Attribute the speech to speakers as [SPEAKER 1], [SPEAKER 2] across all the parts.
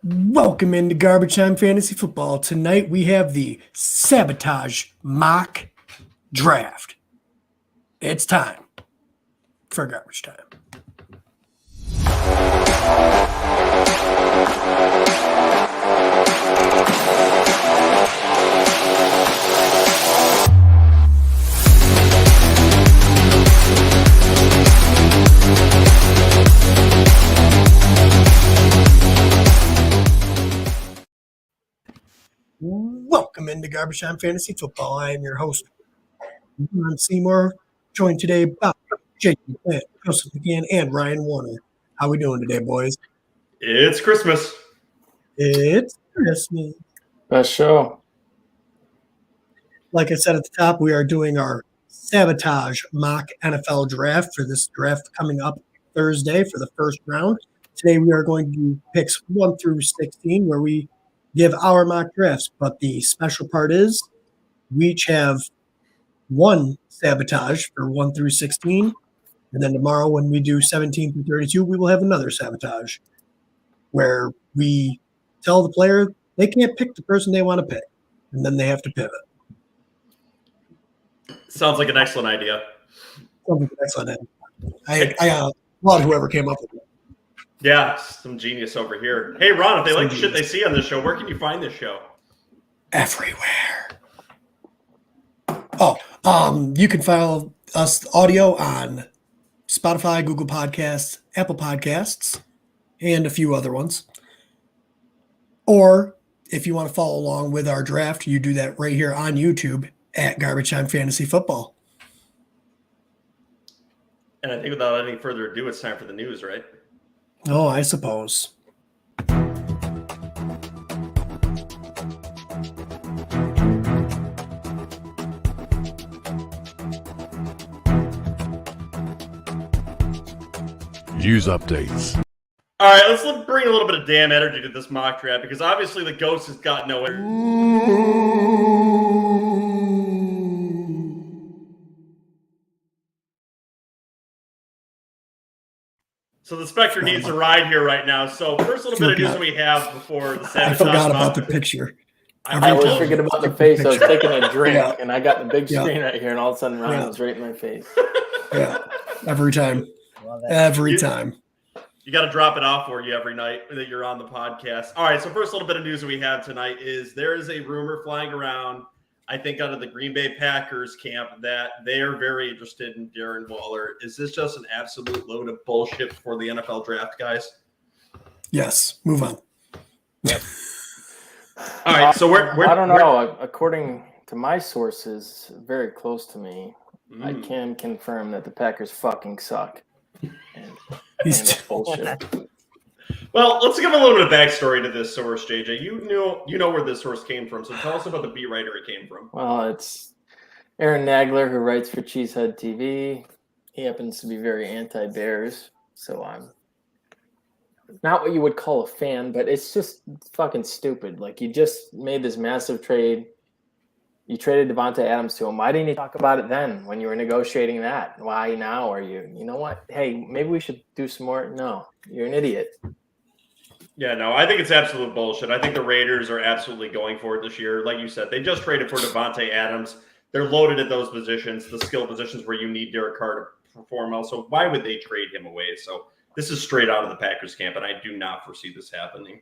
[SPEAKER 1] Welcome into Garbage Time Fantasy Football. Tonight we have the Sabotage mock draft. It's time for Garbage Time. Welcome into Garbage Time Fantasy Football. I am your host, Ron Seymour, joined today by Jake McCann, Joseph McCann, and Ryan Warner. How we doing today, boys?
[SPEAKER 2] It's Christmas.
[SPEAKER 1] It's Christmas.
[SPEAKER 3] Best show.
[SPEAKER 1] Like I said at the top, we are doing our Sabotage mock NFL draft for this draft coming up Thursday for the first round. Today we are going to do picks 1 through 16, where we give our mock drafts, but the special part is we each have one Sabotage for 1 through 16, and then tomorrow when we do 17 through 32, we will have another Sabotage where we tell the player they can't pick the person they want to pick, and then they have to pivot.
[SPEAKER 2] Sounds like an excellent idea.
[SPEAKER 1] Sounds like an excellent idea. I applaud whoever came up with it.
[SPEAKER 2] Yeah, some genius over here. Hey, Ron, if they like the shit they see on this show, where can you find this show?
[SPEAKER 1] Everywhere. You can follow us audio on Spotify, Google Podcasts, Apple Podcasts, and a few other ones. Or if you want to follow along with our draft, you do that right here on YouTube at Garbage Time Fantasy Football.
[SPEAKER 2] And I think without any further ado, it's time for the news, right?
[SPEAKER 1] Oh, I suppose.
[SPEAKER 4] News updates.
[SPEAKER 2] All right, let's bring a little bit of damn energy to this mock draft because obviously the ghost has got no energy. So the Spectre needs a ride here right now. So first little bit of news that we have before the
[SPEAKER 1] I forgot about the picture.
[SPEAKER 3] I was forgetting about the face. I was taking a drink, and I got the big screen right here, and all of a sudden Ryan was right in my face.
[SPEAKER 1] Yeah, every time. Every time.
[SPEAKER 2] You got to drop it off for you every night that you're on the podcast. All right, so first little bit of news that we have tonight is there is a rumor flying around, I think out of the Green Bay Packers camp, that they are very interested in Darren Waller. Is this just an absolute load of bullshit for the NFL draft, guys?
[SPEAKER 1] Yes, move on.
[SPEAKER 3] Yep.
[SPEAKER 2] All right, so
[SPEAKER 3] I don't know. According to my sources, very close to me, I can confirm that the Packers fucking suck. And it's bullshit.
[SPEAKER 2] Well, let's give a little bit of backstory to this source, JJ. You know where this source came from, so tell us about the beat writer it came from.
[SPEAKER 3] Well, it's Aaron Nagler, who writes for Cheesehead TV. He happens to be very anti-Bears, so I'm not what you would call a fan, but it's just fucking stupid. Like, you just made this massive trade. You traded Devontae Adams to him. Why didn't you talk about it then when you were negotiating that? Why now are you know what? Hey, maybe we should do some more. No, you're an idiot.
[SPEAKER 2] Yeah, no, I think it's absolute bullshit. I think the Raiders are absolutely going for it this year. Like you said, they just traded for Devontae Adams. They're loaded at those positions, the skill positions where you need Derek Carr to perform well. So why would they trade him away? So this is straight out of the Packers camp, and I do not foresee this happening.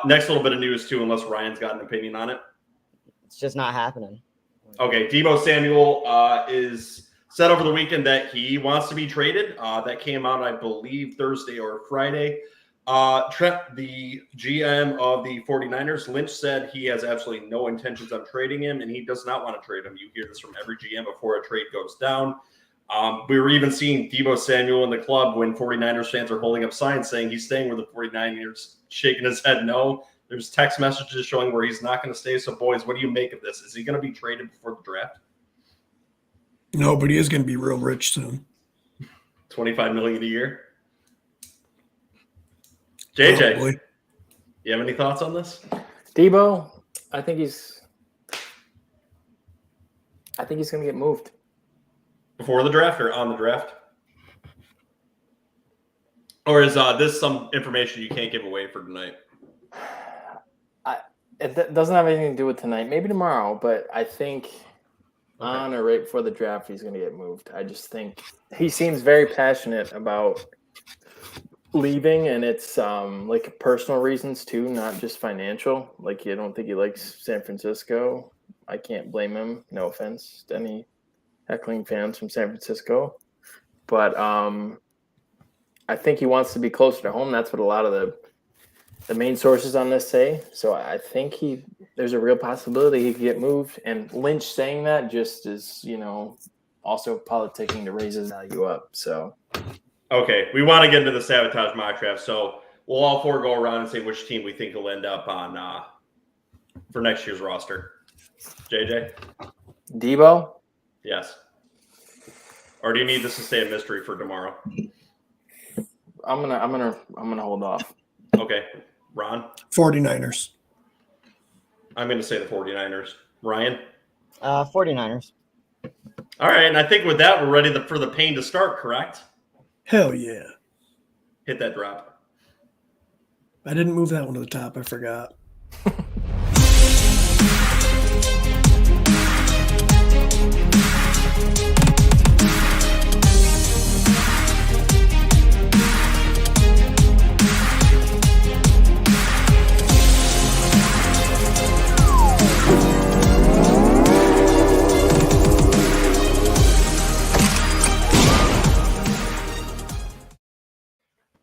[SPEAKER 2] Next little bit of news, too, unless Ryan's got an opinion on it.
[SPEAKER 5] It's just not happening.
[SPEAKER 2] Okay, Debo Samuel is said over the weekend that he wants to be traded. That came out, I believe, Thursday or Friday. Trent, the GM of the 49ers, Lynch, said he has absolutely no intentions on trading him, and he does not want to trade him. You hear this from every GM before a trade goes down. We were even seeing Debo Samuel in the club when 49ers fans are holding up signs saying he's staying with the 49ers, shaking his head no. There's text messages showing where he's not going to stay. So, boys, what do you make of this? Is he going to be traded before the draft?
[SPEAKER 1] No, but he is going to be real rich soon.
[SPEAKER 2] $25 million a year. JJ,
[SPEAKER 1] oh,
[SPEAKER 2] you have any thoughts on this?
[SPEAKER 3] Debo, I think he's going to get moved.
[SPEAKER 2] Before the draft or on the draft? Or is this some information you can't give away for tonight?
[SPEAKER 3] It doesn't have anything to do with tonight. Maybe tomorrow, but I think on or right before the draft, he's going to get moved. I just think he seems very passionate about leaving, and it's like personal reasons too, not just financial. Like, I don't think he likes San Francisco. I can't blame him. No offense to any heckling fans from San Francisco, but I think he wants to be closer to home. That's what a lot of the main sources on this say. So I think there's a real possibility he could get moved. And Lynch saying that just is, also politicking to raise his value up. So,
[SPEAKER 2] okay, we want to get into the Sabotage mock draft. So we'll all four go around and say which team we think will end up on for next year's roster. JJ?
[SPEAKER 3] Debo?
[SPEAKER 2] Yes. Or do you need this to stay a mystery for tomorrow?
[SPEAKER 3] I'm gonna hold off.
[SPEAKER 2] Okay. Ron?
[SPEAKER 1] 49ers.
[SPEAKER 2] I'm going to say the 49ers. Ryan?
[SPEAKER 5] 49ers.
[SPEAKER 2] All right, and I think with that, we're ready for the pain to start, correct?
[SPEAKER 1] Hell yeah.
[SPEAKER 2] Hit that drop.
[SPEAKER 1] I didn't move that one to the top. I forgot.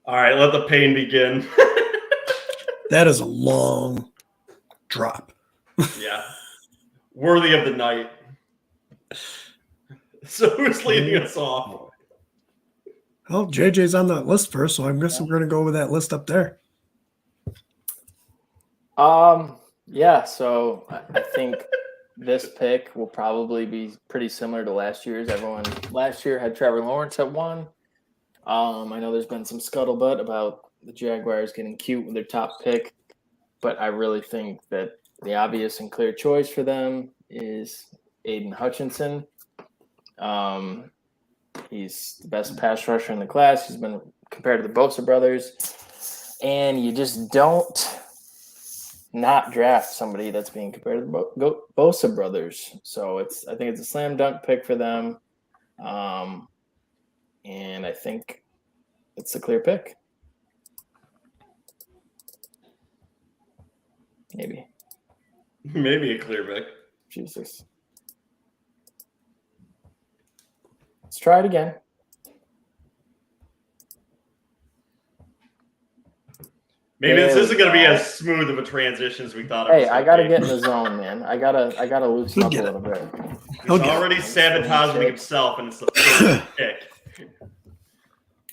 [SPEAKER 2] All right, let the pain begin.
[SPEAKER 1] That is a long drop.
[SPEAKER 2] Yeah. Worthy of the night. So who's leading us off?
[SPEAKER 1] Well, JJ's on that list first, so I'm guessing we're going to go with that list up there.
[SPEAKER 3] Yeah, so I think this pick will probably be pretty similar to last year's. Everyone last year had Trevor Lawrence at 1. I know there's been some scuttlebutt about the Jaguars getting cute with their top pick, but I really think that the obvious and clear choice for them is Aidan Hutchinson. He's the best pass rusher in the class. He's been compared to the Bosa brothers, and you just don't not draft somebody that's being compared to the Bosa brothers. So I think it's a slam dunk pick for them. And I think it's a clear pick. Maybe
[SPEAKER 2] Maybe a clear pick.
[SPEAKER 3] Jesus. Let's try it again.
[SPEAKER 2] Maybe this
[SPEAKER 3] There
[SPEAKER 2] isn't
[SPEAKER 3] we
[SPEAKER 2] going to be
[SPEAKER 3] go.
[SPEAKER 2] as smooth of a transition as we thought.
[SPEAKER 3] Hey, I gotta get in the zone, man. I gotta loosen up a
[SPEAKER 1] Get it.
[SPEAKER 3] little bit.
[SPEAKER 2] He's already sabotaging himself, and it's the first pick.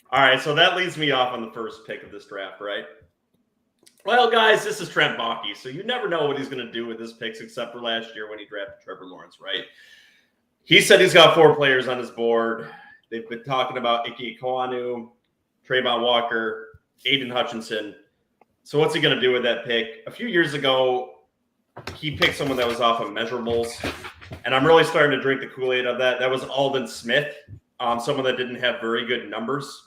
[SPEAKER 2] All right, so that leads me off on the first pick of this draft, right? Well, guys, this is Trent Baalke, so you never know what he's going to do with his picks, except for last year when he drafted Trevor Lawrence, right? He said he's got 4 players on his board. They've been talking about Ikem Ekwonu, Travon Walker, Aidan Hutchinson. So what's he going to do with that pick? A few years ago, he picked someone that was off of measurables, and I'm really starting to drink the Kool-Aid of that. That was Aldon Smith, someone that didn't have very good numbers.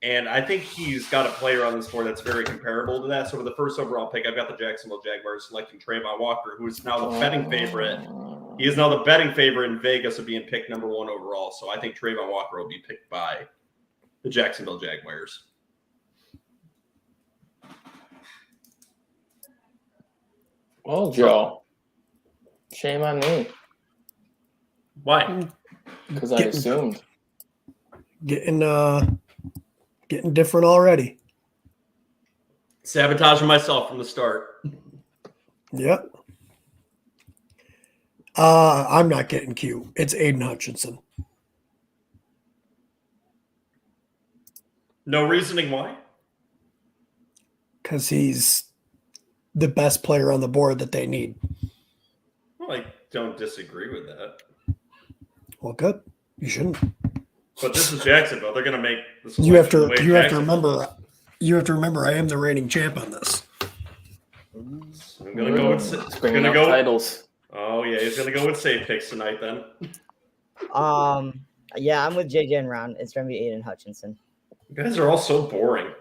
[SPEAKER 2] And I think he's got a player on this board that's very comparable to that. So with the first overall pick, I've got the Jacksonville Jaguars selecting Travon Walker, who is now the betting favorite. He is now the betting favorite in Vegas of being picked number 1 overall. So I think Travon Walker will be picked by the Jacksonville Jaguars.
[SPEAKER 3] Well, Joe, shame on me
[SPEAKER 2] Why?
[SPEAKER 3] because I assumed.
[SPEAKER 1] Getting different already.
[SPEAKER 2] Sabotaging myself from the start.
[SPEAKER 1] Yep. I'm not getting cute. It's Aidan Hutchinson.
[SPEAKER 2] No reasoning why?
[SPEAKER 1] Because he's the best player on the board that they need.
[SPEAKER 2] Well, I don't disagree with that.
[SPEAKER 1] Well, good. You shouldn't.
[SPEAKER 2] But this is Jacksonville. They're going to make the
[SPEAKER 1] You have
[SPEAKER 2] selection the
[SPEAKER 1] to.
[SPEAKER 2] way
[SPEAKER 1] You have to
[SPEAKER 2] Jacksonville
[SPEAKER 1] remember. You have to remember. I am the reigning champ on this.
[SPEAKER 2] I'm going to go with
[SPEAKER 3] It's bringing
[SPEAKER 2] gonna
[SPEAKER 3] up
[SPEAKER 2] go.
[SPEAKER 3] titles.
[SPEAKER 2] Oh, yeah. He's going to go with safe picks tonight then.
[SPEAKER 5] Yeah, I'm with JJ and Ron. It's gonna be Aidan Hutchinson.
[SPEAKER 2] You guys are all so boring.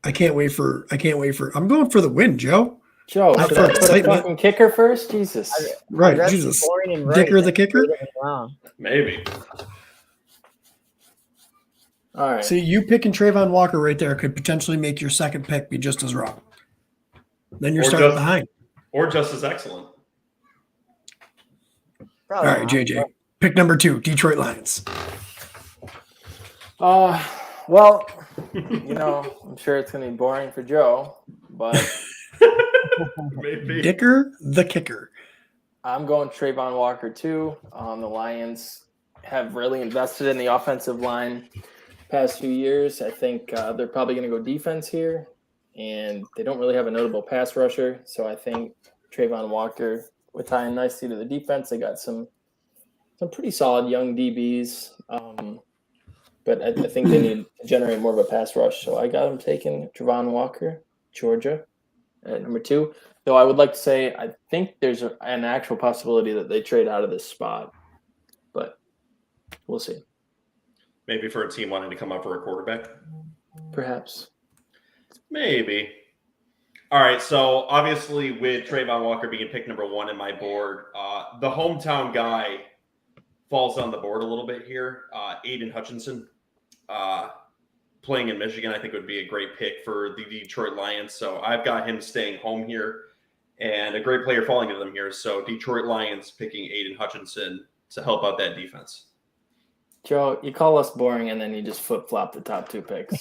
[SPEAKER 1] I can't wait for. I'm going for the win, Joe.
[SPEAKER 3] Joe,
[SPEAKER 1] Not
[SPEAKER 3] should
[SPEAKER 1] for
[SPEAKER 3] I put a
[SPEAKER 1] excitement.
[SPEAKER 3] fucking kicker first? Jesus.
[SPEAKER 1] Right,
[SPEAKER 5] I'd
[SPEAKER 1] Jesus.
[SPEAKER 5] rather be boring and
[SPEAKER 1] Dicker
[SPEAKER 5] right
[SPEAKER 1] the
[SPEAKER 5] than
[SPEAKER 1] kicker?
[SPEAKER 5] Aidan Brown.
[SPEAKER 2] Maybe.
[SPEAKER 3] All right.
[SPEAKER 1] See, you picking Travon Walker right there could potentially make your second pick be just as wrong. Then you're
[SPEAKER 2] Or
[SPEAKER 1] starting
[SPEAKER 2] just-
[SPEAKER 1] behind.
[SPEAKER 2] Or just as excellent.
[SPEAKER 1] All
[SPEAKER 5] Probably
[SPEAKER 1] right,
[SPEAKER 5] not.
[SPEAKER 1] JJ. Pick number 2, Detroit Lions.
[SPEAKER 3] Well, I'm sure it's going to be boring for Joe, but
[SPEAKER 2] Maybe.
[SPEAKER 1] Dicker the kicker.
[SPEAKER 3] I'm going Travon Walker too. The Lions have really invested in the offensive line past few years. I think they're probably going to go defense here, and they don't really have a notable pass rusher. So I think Travon Walker would tie in nicely to the defense. They got some pretty solid young DBs, but I think they need to generate more of a pass rush. So I got them taking Travon Walker, Georgia, at number 2. Though I would like to say I think there's an actual possibility that they trade out of this spot, but we'll see.
[SPEAKER 2] Maybe for a team wanting to come up for a quarterback.
[SPEAKER 3] Perhaps.
[SPEAKER 2] Maybe. All right, so obviously with Travon Walker being pick number 1 in my board, the hometown guy falls on the board a little bit here. Aidan Hutchinson, playing in Michigan, I think would be a great pick for the Detroit Lions. So I've got him staying home here, and a great player falling to them here. So Detroit Lions picking Aidan Hutchinson to help out that defense.
[SPEAKER 3] Joe, you call us boring, and then you just flip-flop the top 2 picks.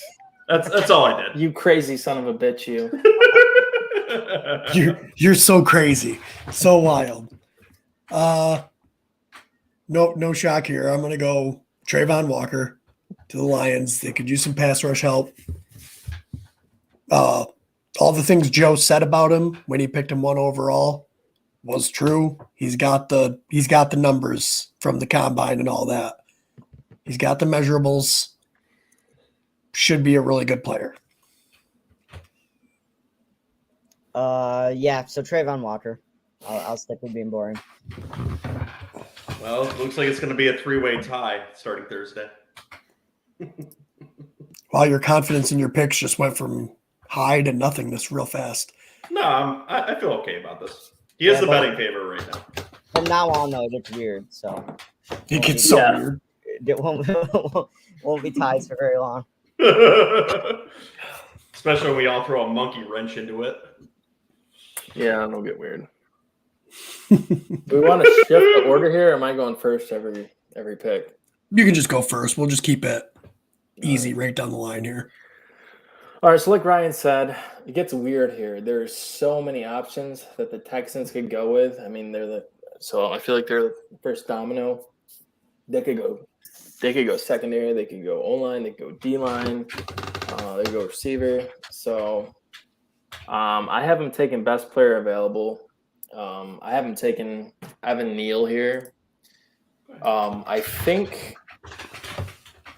[SPEAKER 2] That's all I did.
[SPEAKER 3] You crazy son of a bitch, you.
[SPEAKER 1] You're so crazy. So wild. No shock here. I'm going to go Travon Walker to the Lions. They could use some pass rush help. All the things Joe said about him when he picked him 1 overall was true. He's got the numbers from the combine and all that. He's got the measurables. Should be a really good player.
[SPEAKER 5] Yeah, so Travon Walker. I'll stick with being boring.
[SPEAKER 2] Well, it looks like it's going to be a 3-way tie starting Thursday.
[SPEAKER 1] Wow, your confidence in your picks just went from high to nothing this real fast.
[SPEAKER 2] No, I feel okay about this. He is the betting favorite right now.
[SPEAKER 5] From now on, though, it gets weird. So
[SPEAKER 1] It gets so
[SPEAKER 3] Yeah.
[SPEAKER 1] weird.
[SPEAKER 5] it won't be ties for very long.
[SPEAKER 2] Especially when we all throw a monkey wrench into it.
[SPEAKER 3] Yeah, it'll get weird. Do we want to shift the order here, or am I going first every pick?
[SPEAKER 1] You can just go first. We'll just keep it easy right down the line here.
[SPEAKER 3] All right, so like Ryan said, it gets weird here. There's so many options that the Texans could go with. I mean, so I feel like they're the first domino. They could go secondary, they could go O-line, they could go D-line, they could go receiver. So I have them taking best player available. I have them taking Evan Neal here. I think,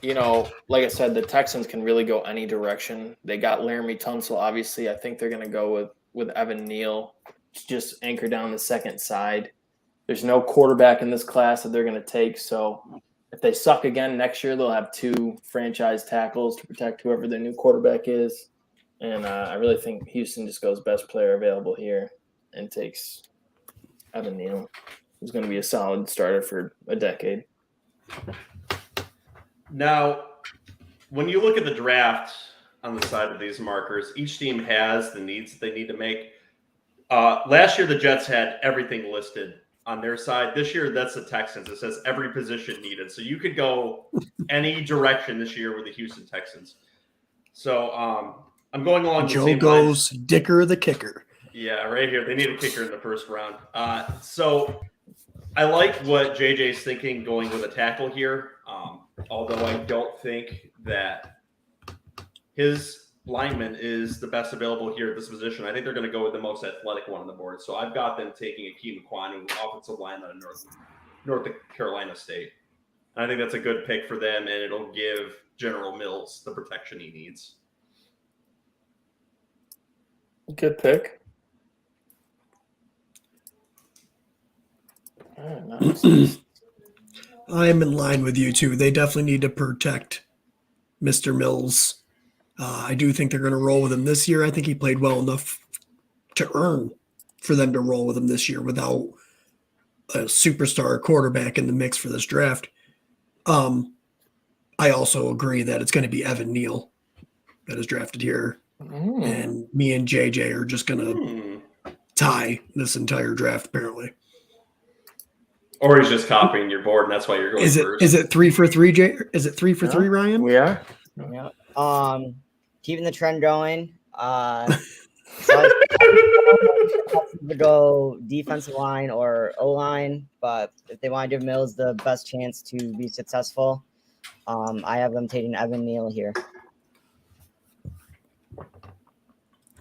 [SPEAKER 3] like I said, the Texans can really go any direction. They got Laramie Tunsil, obviously. I think they're going to go with Evan Neal to just anchor down the second side. There's no quarterback in this class that they're going to take. So if they suck again next year, they'll have 2 franchise tackles to protect whoever their new quarterback is. And I really think Houston just goes best player available here and takes Evan Neal, who's going to be a solid starter for a decade.
[SPEAKER 2] Now, when you look at the draft on the side of these markers, each team has the needs that they need to make. Last year, the Jets had everything listed on their side. This year, that's the Texans. It says every position needed. So you could go any direction this year with the Houston Texans. So I'm going along the
[SPEAKER 1] Joe
[SPEAKER 2] same
[SPEAKER 1] goes
[SPEAKER 2] lines.
[SPEAKER 1] Dicker the kicker.
[SPEAKER 2] Yeah, right here. They need a kicker in the first round. So I like what JJ's thinking going with a tackle here, although I don't think that his lineman is the best available here at this position. I think they're going to go with the most athletic one on the board. So I've got them taking Ikem Ekwonu, offensive lineman of North Carolina State. And I think that's a good pick for them, and it'll give General Mills the protection he needs.
[SPEAKER 3] Good pick. Nice.
[SPEAKER 1] I am in line with you too. They definitely need to protect Mr. Mills. I do think they're going to roll with him this year. I think he played well enough to earn for them to roll with him this year without a superstar quarterback in the mix for this draft. I also agree that it's going to be Evan Neal that is drafted here. And me and JJ are just going to tie this entire draft, apparently.
[SPEAKER 2] Or he's just copying your board, and that's why you're going first.
[SPEAKER 1] Is it 3 for 3, Jay? Is it 3 for 3, Ryan?
[SPEAKER 3] We are.
[SPEAKER 5] Yeah. Keeping the trend going. So to go defensive line or O-line, but if they want to give Mills the best chance to be successful, I have them taking Evan Neal here.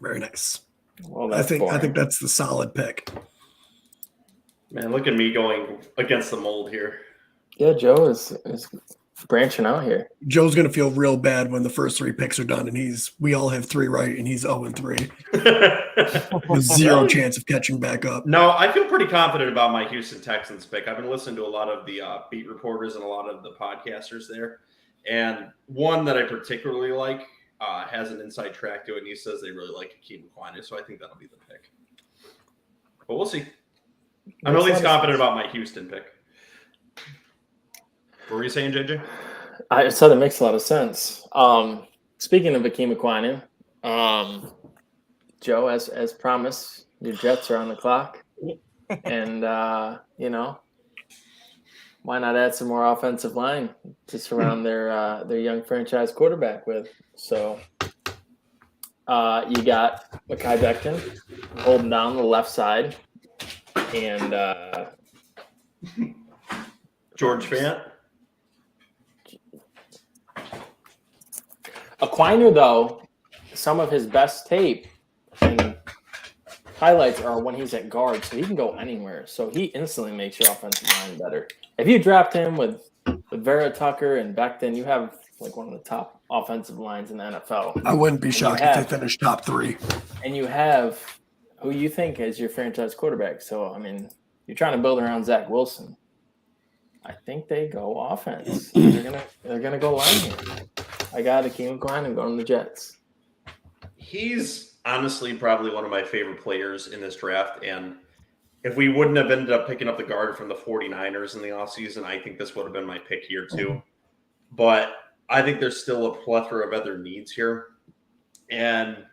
[SPEAKER 1] Very nice.
[SPEAKER 3] Well,
[SPEAKER 1] I think that's the solid pick.
[SPEAKER 2] Man, look at me going against the mold here.
[SPEAKER 3] Yeah, Joe is branching out here.
[SPEAKER 1] Joe's going to feel real bad when the first 3 picks are done, and we all have 3 right, and he's 0-3. With zero chance of catching back up.
[SPEAKER 2] No, I feel pretty confident about my Houston Texans pick. I've been listening to a lot of the beat reporters and a lot of the podcasters there, and one that I particularly like has an inside track to it, and he says they really like Ikem Ekwonu, so I think that'll be the pick. But we'll see. I'm at least confident about my Houston pick. What were you saying, JJ?
[SPEAKER 3] I said it makes a lot of sense. Speaking of Ikem Ekwonu, Joe, as promised, your Jets are on the clock. And, why not add some more offensive line to surround their young franchise quarterback with? So you got Mekhi Becton holding down the left side. And
[SPEAKER 2] George Fant.
[SPEAKER 3] Ekwonu, though, some of his best tape and highlights are when he's at guard, so he can go anywhere. So he instantly makes your offensive line better. If you draft him with Vera Tucker and Becton, you have like one of the top offensive lines in the NFL.
[SPEAKER 1] I wouldn't be shocked if they finished top 3.
[SPEAKER 3] And you have who you think is your franchise quarterback. So, I mean, you're trying to build around Zach Wilson. I think they go offense. They're gonna go line here. I got Ikem Ekwonu going to the Jets.
[SPEAKER 2] He's honestly probably one of my favorite players in this draft. And if we wouldn't have ended up picking up the guard from the 49ers in the offseason, I think this would have been my pick here too. But I think there's still a plethora of other needs here. And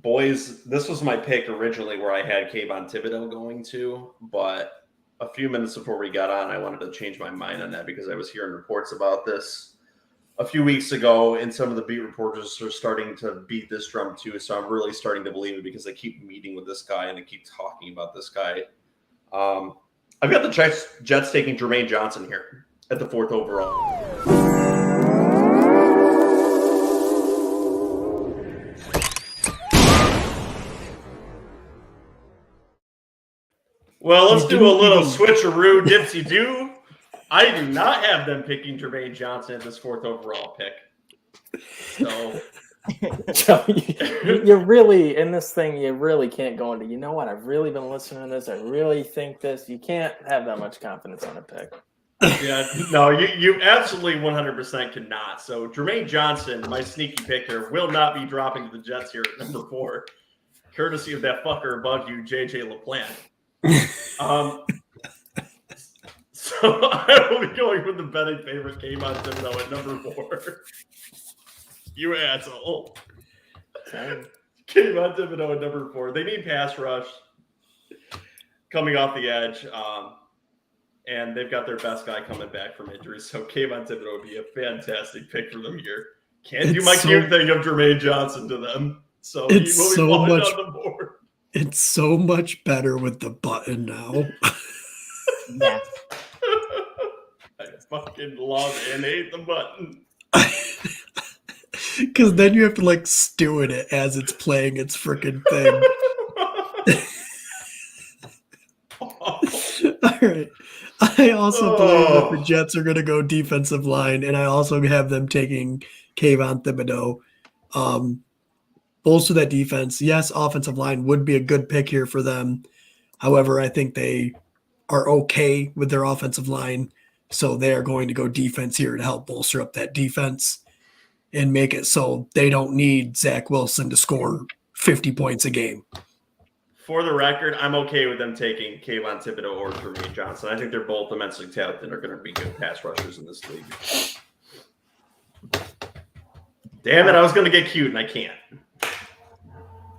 [SPEAKER 2] boys, this was my pick originally where I had Kayvon Thibodeau going to, but a few minutes before we got on, I wanted to change my mind on that because I was hearing reports about this a few weeks ago, and some of the beat reporters are starting to beat this drum too. So I'm really starting to believe it because they keep meeting with this guy and they keep talking about this guy. I've got the Jets taking Jermaine Johnson here at the 4th overall. Well, let's do a little switcheroo, dipsy-doo. I do not have them picking Jermaine Johnson at this 4th overall pick. So,
[SPEAKER 3] Joe, you really, in this thing, you really can't go into, you know what, I've really been listening to this. I really think this. You can't have that much confidence on a pick.
[SPEAKER 2] Yeah, no, you absolutely 100% cannot. So, Jermaine Johnson, my sneaky pick here, will not be dropping to the Jets here at number 4, courtesy of that fucker above you, JJ LaPlante. So I will be going with the betting favorite Kayvon Thibodeau at number 4. You asshole. Kayvon Thibodeau at number 4. They need pass rush coming off the edge. And they've got their best guy coming back from injury. So Kayvon Thibodeau would be a fantastic pick for them here. Can't do my cute thing of Jermaine Johnson to them. So he will be on the board.
[SPEAKER 1] It's so much better with the button now.
[SPEAKER 5] Yeah.
[SPEAKER 2] I fucking love and hate the button.
[SPEAKER 1] Because then you have to like stew in it as it's playing its freaking thing. All right. I also believe that the Jets are going to go defensive line, and I also have them taking Kayvon Thibodeau. Bolster that defense. Yes, offensive line would be a good pick here for them. However, I think they are okay with their offensive line, so they are going to go defense here to help bolster up that defense and make it so they don't need Zach Wilson to score 50 points a game.
[SPEAKER 2] For the record, I'm okay with them taking Kayvon Thibodeau or Jermaine Johnson. I think they're both immensely talented and are going to be good pass rushers in this league. Damn it, I was going to get cute and I can't.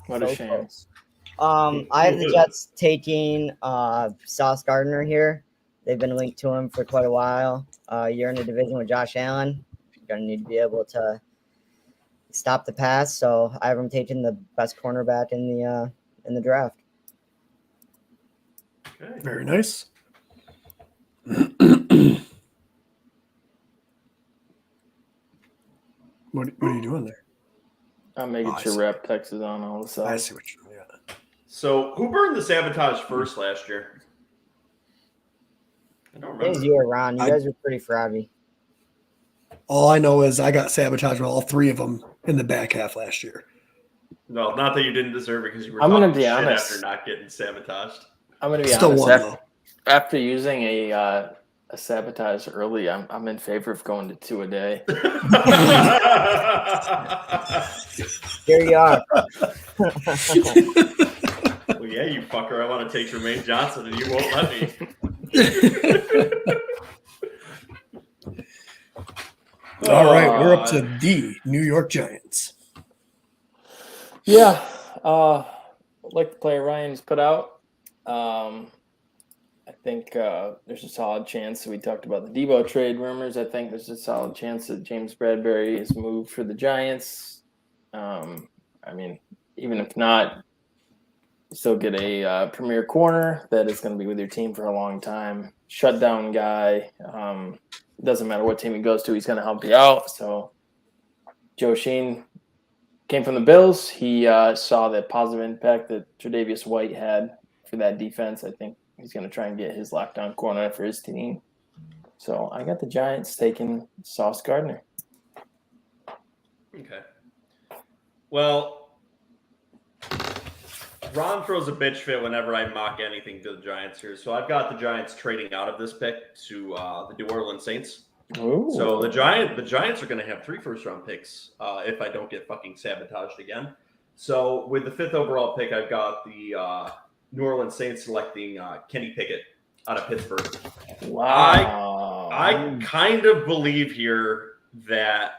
[SPEAKER 3] What a shame.
[SPEAKER 5] I have the Jets taking Sauce Gardner here. They've been linked to him for quite a while. You're in a division with Josh Allen. You're going to need to be able to stop the pass. So I have him taking the best cornerback in the draft.
[SPEAKER 2] Okay.
[SPEAKER 1] Very nice. What are you doing there?
[SPEAKER 3] I'm making
[SPEAKER 1] I
[SPEAKER 3] sure
[SPEAKER 1] see.
[SPEAKER 3] rap text is on all the sides.
[SPEAKER 1] I see what you're doing. Yeah.
[SPEAKER 2] So, who burned the Sabotage first last year? I don't
[SPEAKER 5] I think it was
[SPEAKER 2] remember.
[SPEAKER 5] you or Ron. You guys were pretty froggy.
[SPEAKER 1] All I know is I got sabotaged with all three of them in the back half last year.
[SPEAKER 2] No, not that you didn't deserve it because you were
[SPEAKER 3] I'm gonna
[SPEAKER 2] talking
[SPEAKER 3] be
[SPEAKER 2] shit
[SPEAKER 3] honest.
[SPEAKER 2] after not getting sabotaged.
[SPEAKER 3] I'm going to be
[SPEAKER 1] Still
[SPEAKER 3] honest.
[SPEAKER 1] won, though.
[SPEAKER 3] After using a Sabotage early, I'm in favor of going to 2 a day.
[SPEAKER 5] Here you are.
[SPEAKER 2] Well, yeah, you fucker. I want to take Jermaine Johnson and you won't let me.
[SPEAKER 1] All right, we're up to the New York Giants.
[SPEAKER 3] Yeah. Like the player Ryan's put out. I think there's a solid chance. We talked about the Debo trade rumors. I think there's a solid chance that James Bradbury is moved for the Giants. I mean, even if not, you still get a premier corner that is going to be with your team for a long time. Shutdown guy. Doesn't matter what team he goes to, he's going to help you out. So Joe Sheen came from the Bills. He saw the positive impact that Tre'Davious White had for that defense. I think he's going to try and get his lockdown corner for his team. So I got the Giants taking Sauce Gardner.
[SPEAKER 2] Okay. Well, Ron throws a bitch fit whenever I mock anything to the Giants here. So I've got the Giants trading out of this pick to the New Orleans Saints.
[SPEAKER 3] Ooh.
[SPEAKER 2] So the Giants are going to have 3 first-round picks if I don't get fucking sabotaged again. So with the 5th overall pick, I've got the New Orleans Saints selecting Kenny Pickett out of Pittsburgh.
[SPEAKER 3] Wow.
[SPEAKER 2] I kind of believe here that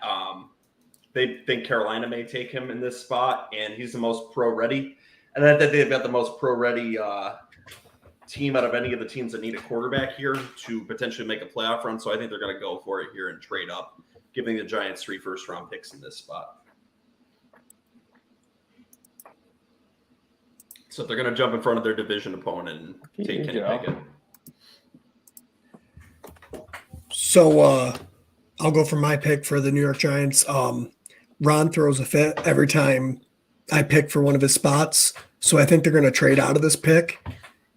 [SPEAKER 2] they think Carolina may take him in this spot, and he's the most pro-ready. And I think they've got the most pro-ready team out of any of the teams that need a quarterback here to potentially make a playoff run. So I think they're going to go for it here and trade up, giving the Giants 3 first-round picks in this spot. So they're going to jump in front of their division opponent and take Kenny Pickett.
[SPEAKER 1] So I'll go for my pick for the New York Giants. Ron throws a fit every time I pick for one of his spots. So I think they're going to trade out of this pick,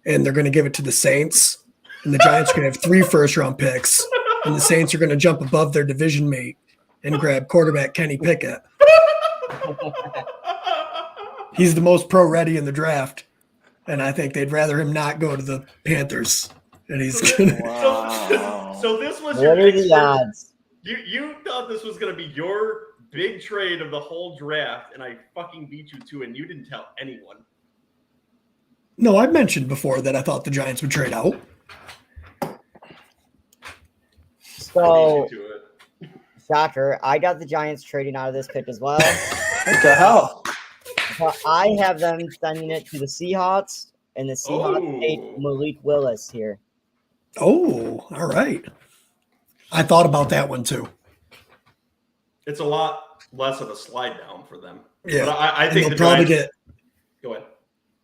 [SPEAKER 1] and they're going to give it to the Saints. And the Giants are going to have 3 first-round picks, and the Saints are going to jump above their division mate and grab quarterback Kenny Pickett. He's the most pro-ready in the draft, and I think they'd rather him not go to the Panthers. And he's going to
[SPEAKER 3] Wow.
[SPEAKER 2] So this was
[SPEAKER 5] What
[SPEAKER 2] your
[SPEAKER 5] are
[SPEAKER 2] pick.
[SPEAKER 5] the odds?
[SPEAKER 2] You thought this was going to be your big trade of the whole draft, and I fucking beat you to it, and you didn't tell anyone.
[SPEAKER 1] No, I've mentioned before that I thought the Giants would trade out.
[SPEAKER 5] So,
[SPEAKER 2] I beat you to it.
[SPEAKER 5] shocker, I got the Giants trading out of this pick as well.
[SPEAKER 3] What the hell?
[SPEAKER 5] But I have them sending it to the Seahawks, and the Seahawks take Malik Willis here.
[SPEAKER 1] Oh, all right. I thought about that one too.
[SPEAKER 2] It's a lot less of a slide down for them.
[SPEAKER 1] Yeah,
[SPEAKER 2] But I
[SPEAKER 1] and
[SPEAKER 2] think
[SPEAKER 1] they'll
[SPEAKER 2] the
[SPEAKER 1] probably
[SPEAKER 2] Giants,
[SPEAKER 1] get.
[SPEAKER 2] Go ahead.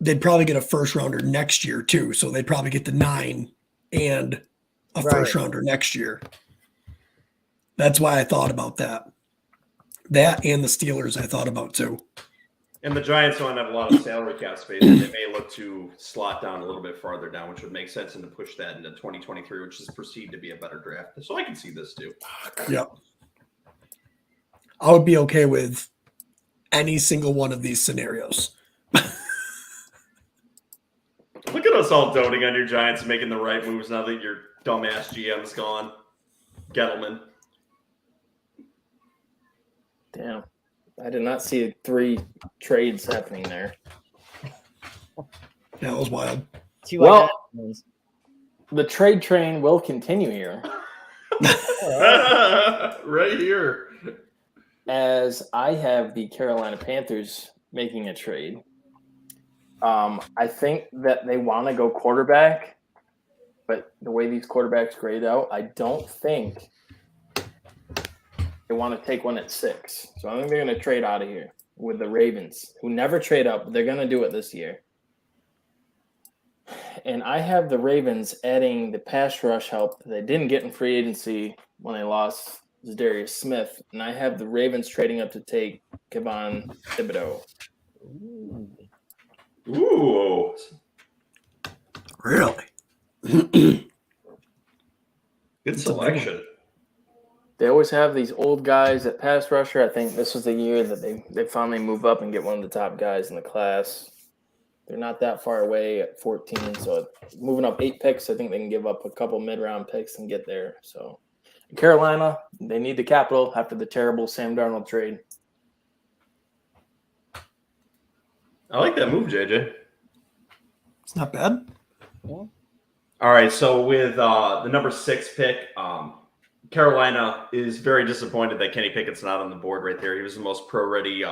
[SPEAKER 1] They'd probably get a first rounder next year too. So they'd probably get the 9 and a
[SPEAKER 5] Right.
[SPEAKER 1] first rounder next year. That's why I thought about that. That and the Steelers I thought about too.
[SPEAKER 2] And the Giants don't have a lot of salary cap space. And they may look to slot down a little bit farther down, which would make sense, and to push that into 2023, which is perceived to be a better draft. So I can see this too.
[SPEAKER 1] Yep. I would be okay with any single one of these scenarios.
[SPEAKER 2] Look at us all doting on your Giants making the right moves now that your dumbass GM's gone. Gettleman.
[SPEAKER 3] Damn. I did not see 3 trades happening there.
[SPEAKER 1] That was wild.
[SPEAKER 5] Two
[SPEAKER 3] Well,
[SPEAKER 5] identical ones.
[SPEAKER 3] the trade train will continue here,
[SPEAKER 2] Right here.
[SPEAKER 3] as I have the Carolina Panthers making a trade. I think that they want to go quarterback, but the way these quarterbacks grade out, I don't think they want to take one at 6. So I think they're going to trade out of here with the Ravens, who never trade up, but they're going to do it this year. And I have the Ravens adding the pass rush help that they didn't get in free agency when they lost Darius Smith. And I have the Ravens trading up to take Kevon Thibodeau.
[SPEAKER 2] Ooh.
[SPEAKER 1] Really?
[SPEAKER 2] Good selection.
[SPEAKER 3] They always have these old guys at pass rusher. I think this was the year that they finally move up and get one of the top guys in the class. They're not that far away at 14, so moving up 8 picks, I think they can give up a couple mid-round picks and get there. So Carolina, they need the capital after the terrible Sam Darnold trade.
[SPEAKER 2] I like that move, JJ.
[SPEAKER 1] It's not bad.
[SPEAKER 2] All right, so with the number 6 pick, Carolina is very disappointed that Kenny Pickett's not on the board right there. He was the most pro-ready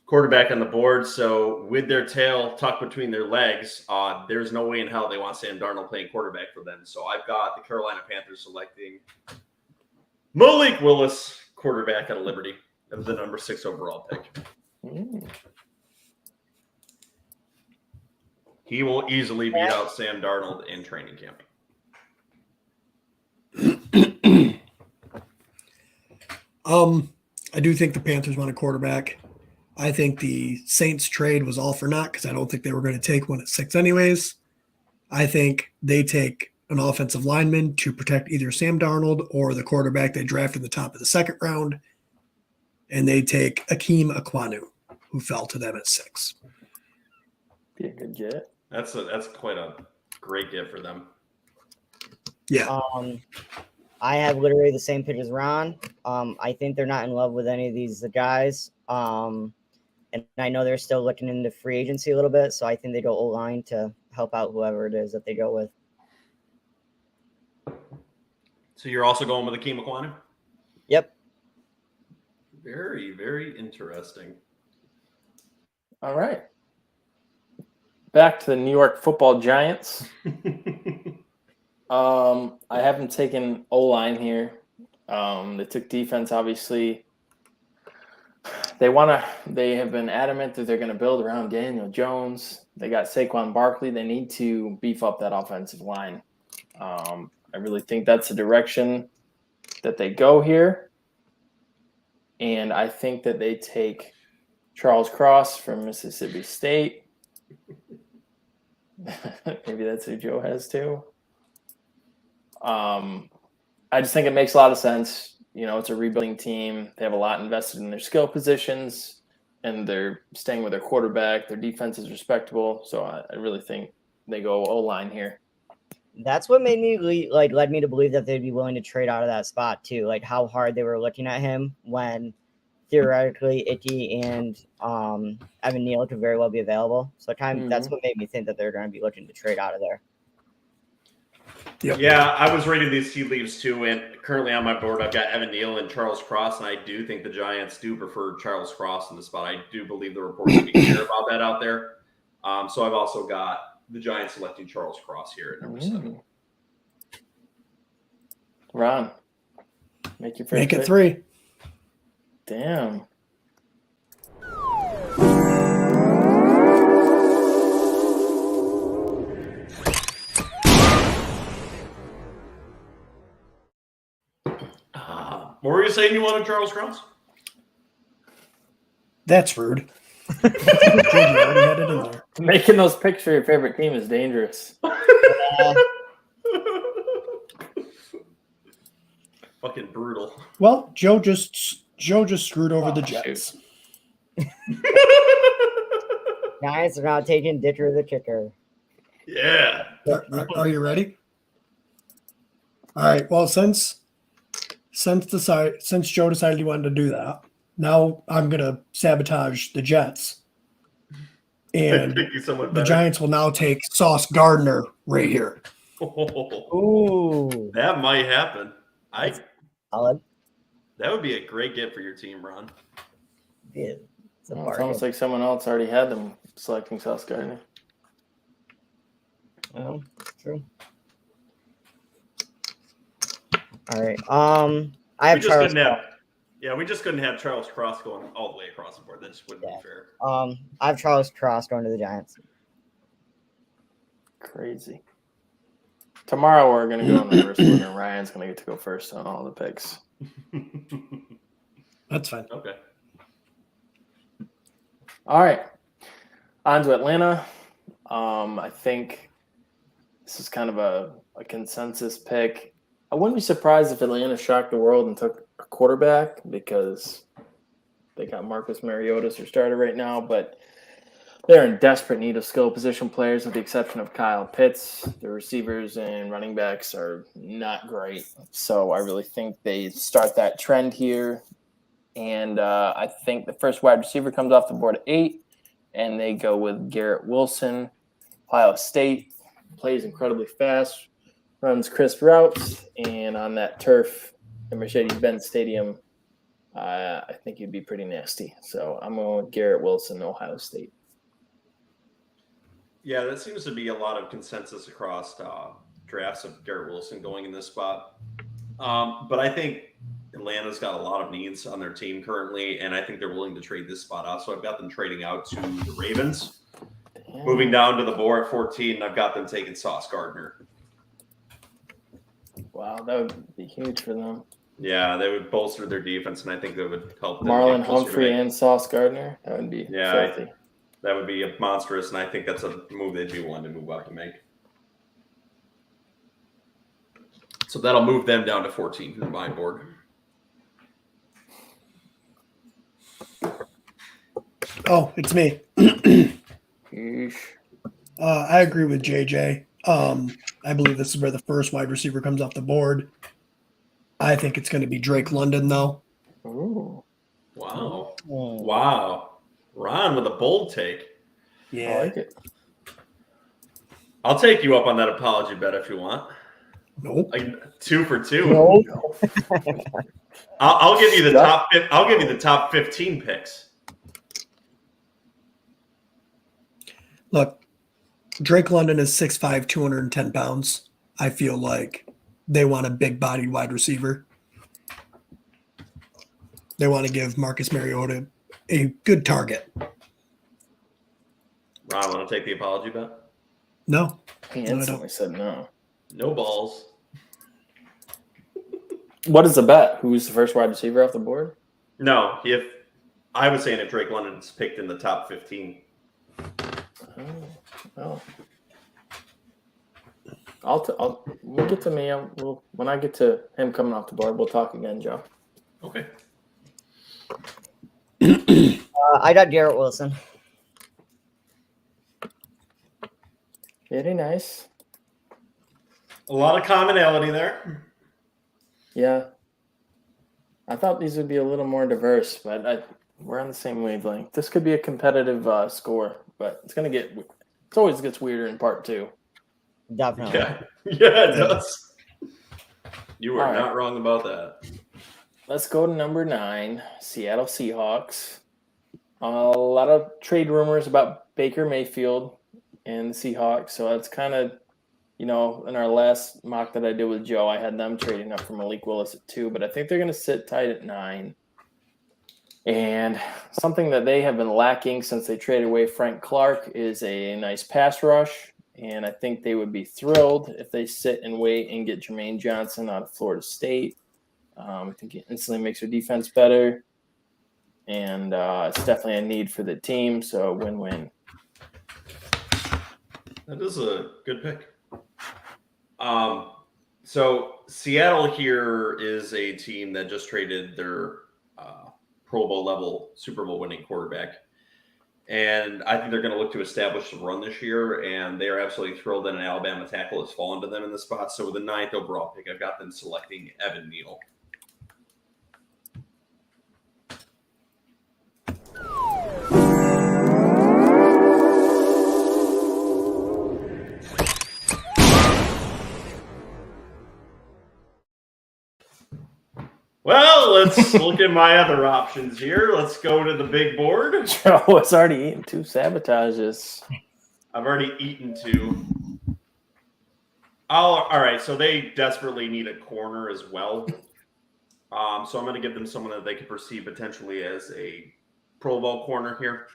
[SPEAKER 2] quarterback on the board. So with their tail tucked between their legs, there's no way in hell they want Sam Darnold playing quarterback for them. So I've got the Carolina Panthers selecting Malik Willis, quarterback out of Liberty, of the number 6 overall pick. He will easily beat out Sam Darnold in training camp.
[SPEAKER 1] I do think the Panthers want a quarterback. I think the Saints trade was all for naught because I don't think they were going to take one at 6 anyways. I think they take an offensive lineman to protect either Sam Darnold or the quarterback they drafted in the top of the 2nd round. And they take Ikem Ekwonu, who fell to them at 6.
[SPEAKER 3] Be a good get.
[SPEAKER 2] That's quite a great gift for them.
[SPEAKER 1] Yeah.
[SPEAKER 5] I have literally the same pick as Ron. I think they're not in love with any of these guys. And I know they're still looking into free agency a little bit, so I think they go O-line to help out whoever it is that they go with.
[SPEAKER 2] So you're also going with Ikem Ekwonu?
[SPEAKER 5] Yep.
[SPEAKER 2] Very, very interesting.
[SPEAKER 3] All right. Back to the New York Football Giants. I haven't taken O-line here. They took defense, obviously. They have been adamant that they're going to build around Daniel Jones. They got Saquon Barkley. They need to beef up that offensive line. I really think that's the direction that they go here. And I think that they take Charles Cross from Mississippi State. Maybe that's who Joe has too. I just think it makes a lot of sense. You know, it's a rebuilding team. They have a lot invested in their skill positions, and they're staying with their quarterback. Their defense is respectable. So I really think they go O-line here.
[SPEAKER 5] That's what made me led me to believe that they'd be willing to trade out of that spot too. Like how hard they were looking at him when theoretically Icky and Evan Neal could very well be available. So that's what made me think that they're going to be looking to trade out of there.
[SPEAKER 1] Yep.
[SPEAKER 2] Yeah, I was reading these tea leaves too, and currently on my board I've got Evan Neal and Charles Cross, and I do think the Giants do prefer Charles Cross in the spot. I do believe the reports will be clear about that out there. So I've also got the Giants selecting Charles Cross here at number 7.
[SPEAKER 3] Ron, make your first
[SPEAKER 1] Make it
[SPEAKER 3] pick.
[SPEAKER 1] 3.
[SPEAKER 3] Damn.
[SPEAKER 2] What were you saying you wanted Charles Cross?
[SPEAKER 1] That's rude. JJ already had it in there.
[SPEAKER 3] Making those picks for your favorite team is dangerous.
[SPEAKER 2] Fucking brutal.
[SPEAKER 1] Well, Joe just screwed over the Jets.
[SPEAKER 5] Giants are now taking Dicker the kicker.
[SPEAKER 2] Yeah.
[SPEAKER 1] Are you ready? All right. Well, since Joe decided he wanted to do that, now I'm gonna sabotage the Jets And
[SPEAKER 2] Picking someone
[SPEAKER 1] the
[SPEAKER 2] better.
[SPEAKER 1] Giants will now take Sauce Gardner right here.
[SPEAKER 5] Ooh,
[SPEAKER 2] That might happen.
[SPEAKER 5] solid.
[SPEAKER 2] That would be a great get for your team, Ron.
[SPEAKER 5] Yeah, it's a
[SPEAKER 3] Well, it's
[SPEAKER 5] bargain.
[SPEAKER 3] almost like someone else already had them selecting Sauce Gardner.
[SPEAKER 5] Oh, true. All right. I have Charles.
[SPEAKER 2] We just couldn't have Charles Cross going all the way across the board. That just wouldn't be fair.
[SPEAKER 5] I have Charles Cross going to the Giants.
[SPEAKER 3] Crazy. Tomorrow we're going to go in reverse order. Ryan's going to get to go first on all the picks.
[SPEAKER 1] That's fine.
[SPEAKER 2] Okay.
[SPEAKER 3] All right. On to Atlanta. I think this is kind of a consensus pick. I wouldn't be surprised if Atlanta shocked the world and took a quarterback because they got Marcus Mariota as their starter right now, but they're in desperate need of skill position players with the exception of Kyle Pitts. The receivers and running backs are not great. So I really think they start that trend here. And I think the first wide receiver comes off the board at 8, and they go with Garrett Wilson. Ohio State plays incredibly fast, runs crisp routes, and on that turf at Mercedes-Benz Stadium, I think he'd be pretty nasty. So I'm going with Garrett Wilson, Ohio State.
[SPEAKER 2] Yeah, that seems to be a lot of consensus across drafts of Garrett Wilson going in this spot. But I think Atlanta's got a lot of needs on their team currently, and I think they're willing to trade this spot out. So I've got them trading out to the Ravens.
[SPEAKER 3] Damn.
[SPEAKER 2] Moving down to the board at 14, and I've got them taking Sauce Gardner.
[SPEAKER 3] Wow, that would be huge for them.
[SPEAKER 2] Yeah, they would bolster their defense, and I think that would help them.
[SPEAKER 3] Marlon
[SPEAKER 2] get closer to
[SPEAKER 3] Humphrey
[SPEAKER 2] making-
[SPEAKER 3] and Sauce Gardner, that would be filthy.
[SPEAKER 2] That would be monstrous, and I think that's a move they'd be willing to move up and make. So that'll move them down to 14 from my board.
[SPEAKER 1] Oh, it's me.
[SPEAKER 3] Yeesh.
[SPEAKER 1] I agree with JJ. I believe this is where the first wide receiver comes off the board. I think it's going to be Drake London, though.
[SPEAKER 3] Ooh,
[SPEAKER 2] Wow.
[SPEAKER 5] Mm.
[SPEAKER 2] Wow. Ron with a bold take.
[SPEAKER 3] I like it.
[SPEAKER 2] I'll take you up on that apology bet if you want.
[SPEAKER 1] Nope.
[SPEAKER 2] 2 for 2.
[SPEAKER 5] No.
[SPEAKER 2] I'll give you the top. I'll give you the top 15 picks.
[SPEAKER 1] Look, Drake London is 6'5", 210 pounds. I feel like they want a big-bodied wide receiver. They want to give Marcus Mariota a good target.
[SPEAKER 2] Ron, want to take the apology bet?
[SPEAKER 1] No.
[SPEAKER 3] He
[SPEAKER 1] No, I
[SPEAKER 3] instantly said no.
[SPEAKER 2] No balls.
[SPEAKER 3] What is the bet? Who's the first wide receiver off the board?
[SPEAKER 2] No, if I was saying if Drake London's picked in the top 15.
[SPEAKER 3] Oh. We'll get to me. When I get to him coming off the board, we'll talk again, Joe.
[SPEAKER 2] Okay.
[SPEAKER 5] I got Garrett Wilson.
[SPEAKER 3] Very nice.
[SPEAKER 2] A lot of commonality there.
[SPEAKER 3] Yeah. I thought these would be a little more diverse, but we're on the same wavelength. This could be a competitive score, but it always gets weirder in part 2.
[SPEAKER 5] Definitely.
[SPEAKER 2] Yeah, it does. You are
[SPEAKER 3] All right.
[SPEAKER 2] not wrong about that.
[SPEAKER 3] Let's go to number 9, Seattle Seahawks. A lot of trade rumors about Baker Mayfield and the Seahawks, so that's kind of, in our last mock that I did with Joe, I had them trading up for Malik Willis at 2, but I think they're going to sit tight at 9. And something that they have been lacking since they traded away Frank Clark is a nice pass rush. And I think they would be thrilled if they sit and wait and get Jermaine Johnson out of Florida State. I think it instantly makes their defense better. And it's definitely a need for the team. So win-win.
[SPEAKER 2] That is a good pick. So Seattle here is a team that just traded their Pro Bowl level Super Bowl winning quarterback. And I think they're going to look to establish the run this year, and they are absolutely thrilled that an Alabama tackle has fallen to them in this spot. So with the 9th overall pick, I've got them selecting Evan Neal. Well, let's look at my other options here. Let's go to the big board.
[SPEAKER 3] Joe has already eaten 2 sabotages.
[SPEAKER 2] I've already eaten 2. All right, so they desperately need a corner as well. So I'm going to give them someone that they could perceive potentially as a Pro Bowl corner here.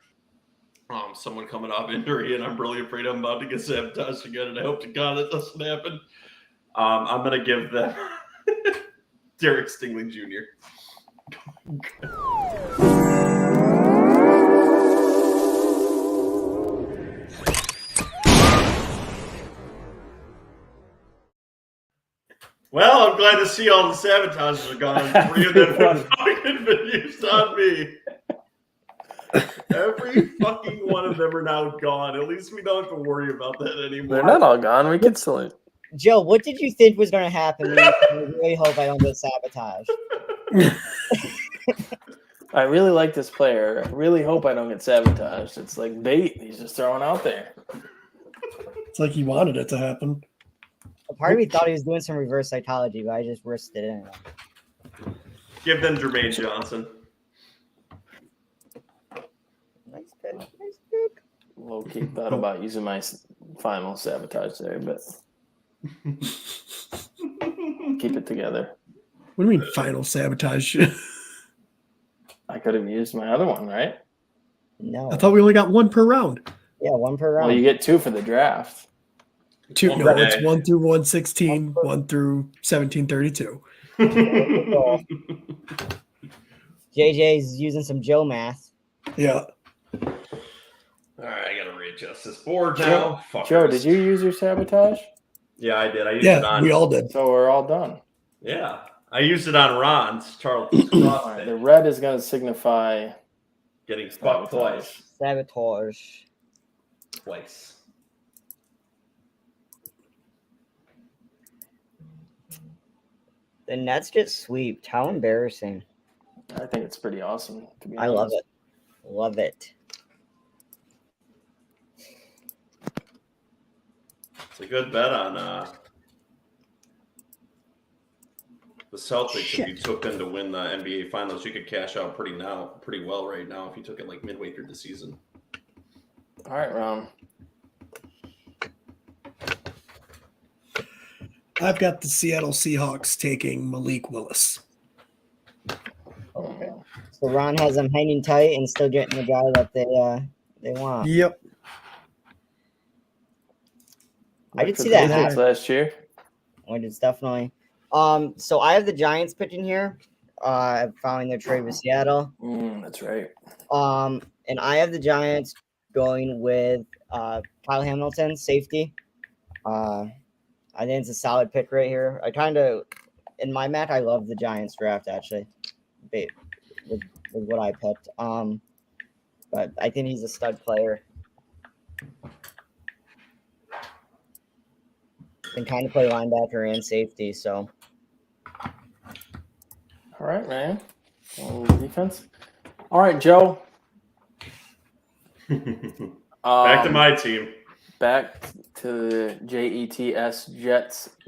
[SPEAKER 2] Someone coming off injury, and I'm really afraid I'm about to get sabotaged again, and I hope to God it doesn't happen. I'm going to give them Derek Stingley Jr. Well, I'm glad to see all the sabotages are gone. 3 of them have fucking been used on me. Every fucking one of them are now gone. At least we don't have to worry about that anymore.
[SPEAKER 3] They're not all gone. We can still.
[SPEAKER 5] Joe, what did you think was going to happen? I really hope I don't get sabotaged.
[SPEAKER 3] I really like this player. I really hope I don't get sabotaged. It's like bait. He's just throwing out there.
[SPEAKER 1] It's like he wanted it to happen.
[SPEAKER 5] A part of me thought he was doing some reverse psychology, but I just risked it in.
[SPEAKER 2] Give them Jermaine Johnson.
[SPEAKER 5] Nice pick. Nice pick.
[SPEAKER 3] Low key thought about using my final sabotage there, but keep it together.
[SPEAKER 1] What do you mean final sabotage?
[SPEAKER 3] I could have used my other one, right?
[SPEAKER 5] No.
[SPEAKER 1] I thought we only got 1 per round.
[SPEAKER 5] Yeah, 1 per round.
[SPEAKER 3] Well, you get 2 for the draft.
[SPEAKER 1] 2.
[SPEAKER 2] One
[SPEAKER 1] No,
[SPEAKER 2] per
[SPEAKER 1] it's
[SPEAKER 2] day.
[SPEAKER 1] 1 through 116, 1 through 1732.
[SPEAKER 5] JJ's using some Joe math.
[SPEAKER 1] Yeah.
[SPEAKER 2] All right, I got to readjust this board now.
[SPEAKER 3] Joe,
[SPEAKER 2] Fuckers.
[SPEAKER 3] did you use your sabotage?
[SPEAKER 2] Yeah, I did. I used it
[SPEAKER 1] Yeah,
[SPEAKER 2] on.
[SPEAKER 1] we all did.
[SPEAKER 3] So we're all done.
[SPEAKER 2] Yeah, I used it on Ron's Charlton's
[SPEAKER 3] All
[SPEAKER 2] cross
[SPEAKER 3] right,
[SPEAKER 2] day.
[SPEAKER 3] the red is going to signify
[SPEAKER 2] Getting fucked twice.
[SPEAKER 5] Sabotage. The Nets get sweeped. How embarrassing.
[SPEAKER 3] I think it's pretty awesome. To be
[SPEAKER 5] I love
[SPEAKER 3] honest.
[SPEAKER 5] it. Love it.
[SPEAKER 2] It's a good bet on the Celtics. If you took them to win the NBA Finals, you could cash out pretty well right now if you took it like midway through the season.
[SPEAKER 3] All right, Ron.
[SPEAKER 1] I've got the Seattle Seahawks taking Malik Willis.
[SPEAKER 5] Okay. So Ron has them hanging tight and still getting the guy that they want.
[SPEAKER 1] Yep.
[SPEAKER 5] I could see that
[SPEAKER 3] Patriots
[SPEAKER 5] happen.
[SPEAKER 3] last year.
[SPEAKER 5] Which is definitely. So I have the Giants pitching here. Following their trade with Seattle.
[SPEAKER 3] That's right.
[SPEAKER 5] And I have the Giants going with Kyle Hamilton, safety. I think it's a solid pick right here. I kind of, in my match, I love the Giants draft actually, with what I picked. But I think he's a stud player. Can kind of play linebacker and safety, so.
[SPEAKER 3] All right, man. Defense. All right, Joe.
[SPEAKER 2] Back to my team.
[SPEAKER 3] Back to the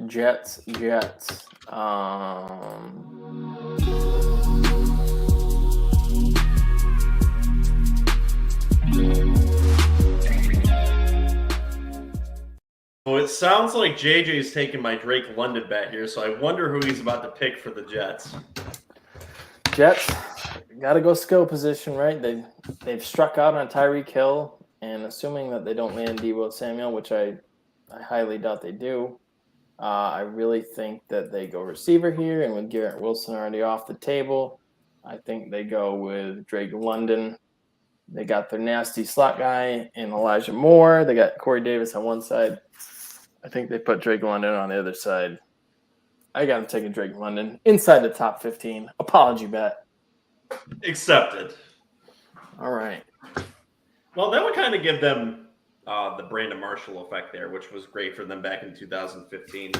[SPEAKER 3] Jets.
[SPEAKER 2] Well, it sounds like JJ's taking my Drake London bet here, so I wonder who he's about to pick for the Jets.
[SPEAKER 3] Jets got to go skill position, right? They've struck out on Tyreek Hill, and assuming that they don't land Debo Samuel, which I highly doubt they do, I really think that they go receiver here, and with Garrett Wilson already off the table, I think they go with Drake London. They got their nasty slot guy in Elijah Moore. They got Corey Davis on one side. I think they put Drake London on the other side. I got him taking Drake London inside the top 15. Apology bet.
[SPEAKER 2] Accepted.
[SPEAKER 3] All right.
[SPEAKER 2] Well, that would kind of give them the Brandon Marshall effect there, which was great for them back in 2015.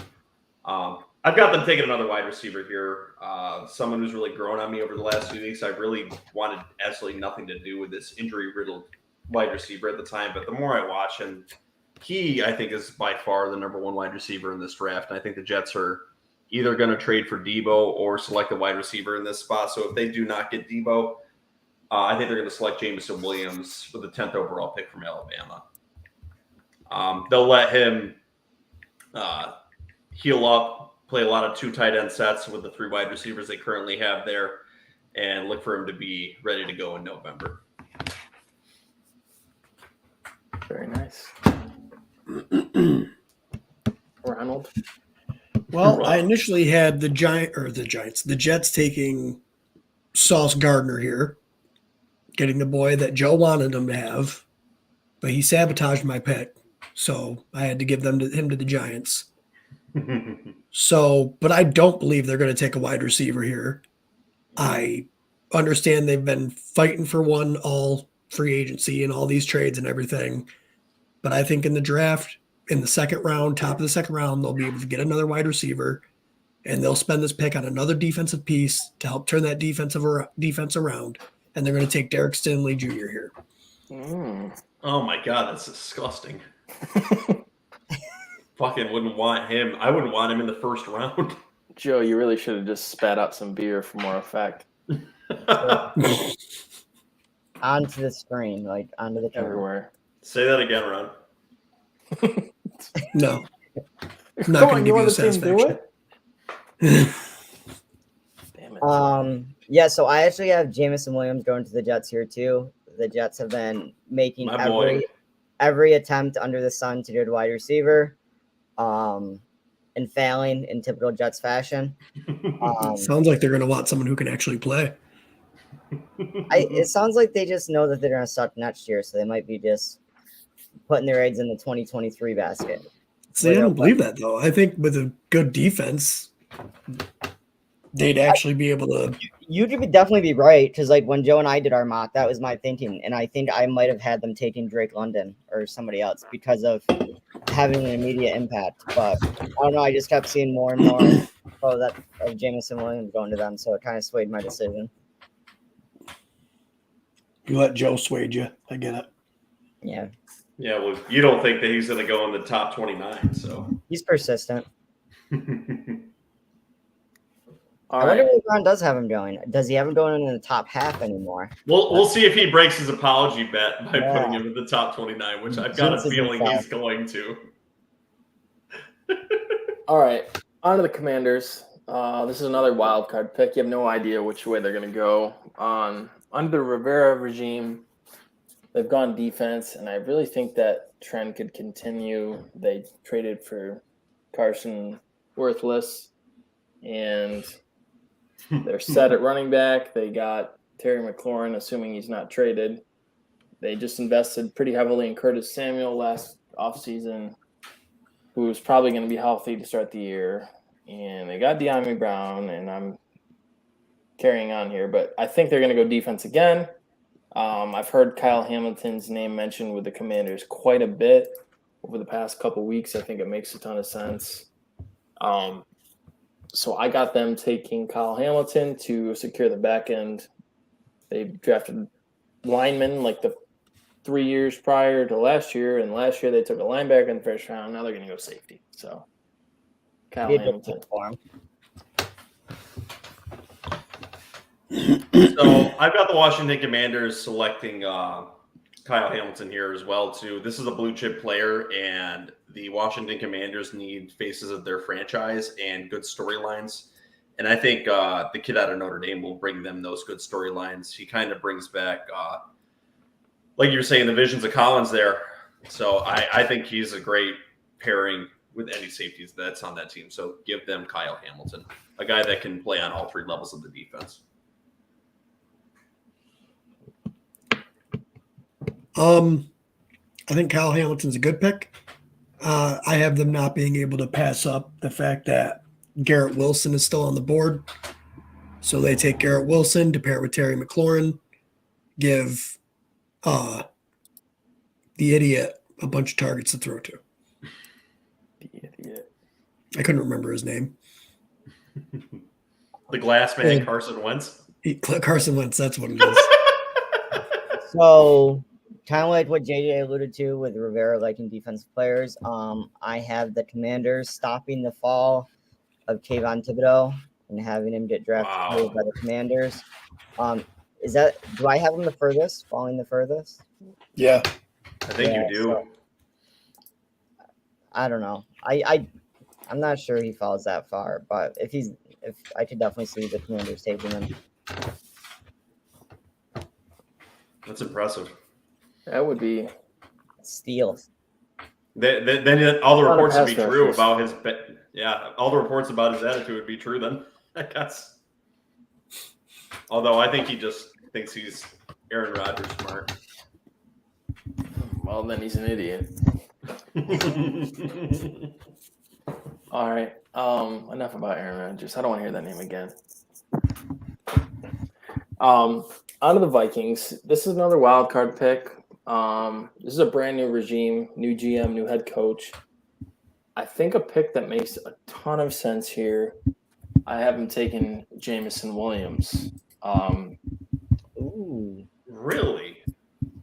[SPEAKER 2] I've got them taking another wide receiver here. Someone who's really grown on me over the last few weeks. I really wanted absolutely nothing to do with this injury-riddled wide receiver at the time, but the more I watch him, he, I think, is by far the number one wide receiver in this draft. And I think the Jets are either going to trade for Debo or select a wide receiver in this spot. So if they do not get Debo, I think they're going to select Jameison Williams with the 10th overall pick from Alabama. They'll let him heal up, play a lot of 2 tight end sets with the 3 wide receivers they currently have there, and look for him to be ready to go in November.
[SPEAKER 3] Very nice. Ronald.
[SPEAKER 1] Well, I initially had the Jets taking Sauce Gardner here, getting the boy that Joe wanted him to have, but he sabotaged my pick, so I had to give him to the Giants. But I don't believe they're going to take a wide receiver here. I understand they've been fighting for one all free agency and all these trades and everything, but I think in the draft, in the second round, top of the second round, they'll be able to get another wide receiver, and they'll spend this pick on another defensive piece to help turn that defense around, and they're going to take Derek Stingley Jr. here.
[SPEAKER 2] Oh my God, that's disgusting. Fucking wouldn't want him. I wouldn't want him in the first round.
[SPEAKER 3] Joe, you really should have just spat out some beer for more effect.
[SPEAKER 5] Onto the screen, like onto the camera.
[SPEAKER 3] Everywhere.
[SPEAKER 2] Say that again, Ron.
[SPEAKER 1] No. I'm not going to give you the satisfaction.
[SPEAKER 3] Damn it.
[SPEAKER 5] Yeah, so I actually have Jameison Williams going to the Jets here too. The Jets have been making every attempt under the sun to get a wide receiver, and failing in typical Jets fashion.
[SPEAKER 1] Sounds like they're going to want someone who can actually play.
[SPEAKER 5] It sounds like they just know that they're going to suck next year, so they might be just putting their eggs in the 2023 basket.
[SPEAKER 1] See, I don't believe that, though. I think with a good defense, they'd actually be able to.
[SPEAKER 5] You could definitely be right, because like when Joe and I did our mock, that was my thinking, and I think I might have had them taking Drake London or somebody else because of having an immediate impact. But I don't know. I just kept seeing more and more of Jameison Williams going to them, so it kind of swayed my decision.
[SPEAKER 1] You let Joe sway you. I get it.
[SPEAKER 5] Yeah.
[SPEAKER 2] Yeah, well, you don't think that he's going to go in the top 29, so.
[SPEAKER 5] He's persistent.
[SPEAKER 3] All
[SPEAKER 5] I wonder
[SPEAKER 3] right.
[SPEAKER 5] if Ron does have him going. Does he have him going in the top half anymore?
[SPEAKER 2] We'll see if he breaks his apology bet by
[SPEAKER 5] Yeah.
[SPEAKER 2] putting him in the top 29, which I've got a
[SPEAKER 5] Jinxes
[SPEAKER 2] feeling
[SPEAKER 5] himself.
[SPEAKER 2] he's going to.
[SPEAKER 3] All right. On to the Commanders. This is another wild card pick. You have no idea which way they're going to go. Under the Rivera regime, they've gone defense, and I really think that trend could continue. They traded for Carson Worthless, and they're set at running back. They got Terry McLaurin, assuming he's not traded. They just invested pretty heavily in Curtis Samuel last offseason, who's probably going to be healthy to start the year. And they got De'Ami Brown, and I'm carrying on here, but I think they're going to go defense again. I've heard Kyle Hamilton's name mentioned with the Commanders quite a bit over the past couple weeks. I think it makes a ton of sense. So I got them taking Kyle Hamilton to secure the back end. They drafted linemen like the 3 years prior to last year, and last year they took a linebacker in the first round. Now they're going to go safety. So Kyle
[SPEAKER 5] Be a good
[SPEAKER 3] Hamilton.
[SPEAKER 5] pick for him.
[SPEAKER 2] So I've got the Washington Commanders selecting Kyle Hamilton here as well, too. This is a blue chip player, and the Washington Commanders need faces of their franchise and good storylines. And I think the kid out of Notre Dame will bring them those good storylines. He kind of brings back, like you were saying, the visions of Collins there. So I think he's a great pairing with any safeties that's on that team. So give them Kyle Hamilton, a guy that can play on all 3 levels of the defense.
[SPEAKER 1] I think Kyle Hamilton's a good pick. I have them not being able to pass up the fact that Garrett Wilson is still on the board. So they take Garrett Wilson to pair with Terry McLaurin, give the idiot a bunch of targets to throw to.
[SPEAKER 3] The idiot.
[SPEAKER 1] I couldn't remember his name.
[SPEAKER 2] The glass man, Carson Wentz.
[SPEAKER 1] Carson Wentz, that's what it is.
[SPEAKER 5] So, kind of like what JJ alluded to with Rivera liking defensive players, I have the Commanders stopping the fall of Kayvon Thibodeau and having him get drafted here by the Commanders. Do I have him the furthest, falling the furthest?
[SPEAKER 1] Yeah.
[SPEAKER 2] I think you do.
[SPEAKER 5] So, I don't know. I'm not sure he falls that far, but if I could definitely see the Commanders taking him.
[SPEAKER 2] That's impressive.
[SPEAKER 3] That would be
[SPEAKER 5] Steal.
[SPEAKER 2] Then all the
[SPEAKER 3] A lot of
[SPEAKER 2] reports would be
[SPEAKER 3] pass
[SPEAKER 2] true
[SPEAKER 3] rushers.
[SPEAKER 2] about his. All the reports about his attitude would be true. Then I guess. Although I think he just thinks he's Aaron Rodgers smart.
[SPEAKER 3] well, then he's an idiot. All right. Enough about Aaron Rodgers. I don't want to hear that name again. On to the Vikings. This is another wild card pick. This is a brand new regime, new GM, new head coach. I think a pick that makes a ton of sense here. I have him taking Jameison Williams.
[SPEAKER 5] Ooh.
[SPEAKER 2] Really?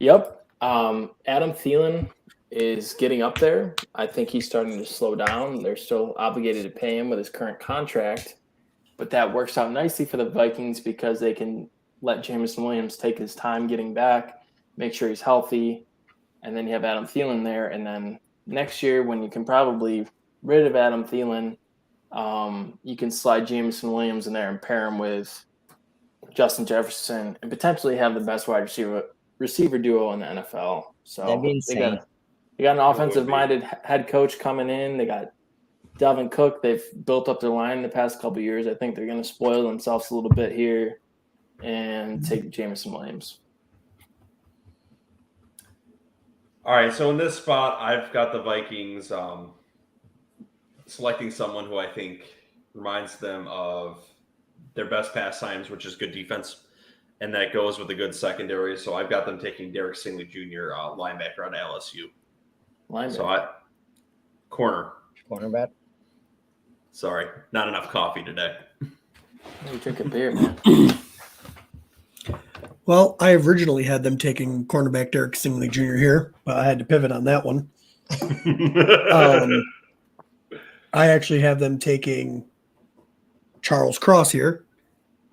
[SPEAKER 3] Yep. Adam Thielen is getting up there. I think he's starting to slow down. They're still obligated to pay him with his current contract, but that works out nicely for the Vikings because they can let Jameison Williams take his time getting back, make sure he's healthy, and then you have Adam Thielen there. And then next year, when you can probably rid of Adam Thielen, you can slide Jameison Williams in there and pair him with Justin Jefferson and potentially have the best wide receiver duo in the NFL. So
[SPEAKER 5] That'd be insane.
[SPEAKER 3] they got an offensive-minded head coach coming in. They got Dalvin Cook. They've built up their line in the past couple of years. I think they're going to spoil themselves a little bit here and take Jameison Williams.
[SPEAKER 2] All right. So in this spot, I've got the Vikings selecting someone who I think reminds them of their best pastimes, which is good defense, and that goes with a good secondary. So I've got them taking Derek Stingley Jr., linebacker out of LSU.
[SPEAKER 3] Linebacker.
[SPEAKER 5] Cornerback.
[SPEAKER 2] Sorry, not enough coffee today.
[SPEAKER 3] You drink a beer, man.
[SPEAKER 1] Well, I originally had them taking cornerback Derek Stingley Jr. here, but I had to pivot on that one. I actually have them taking Charles Cross here,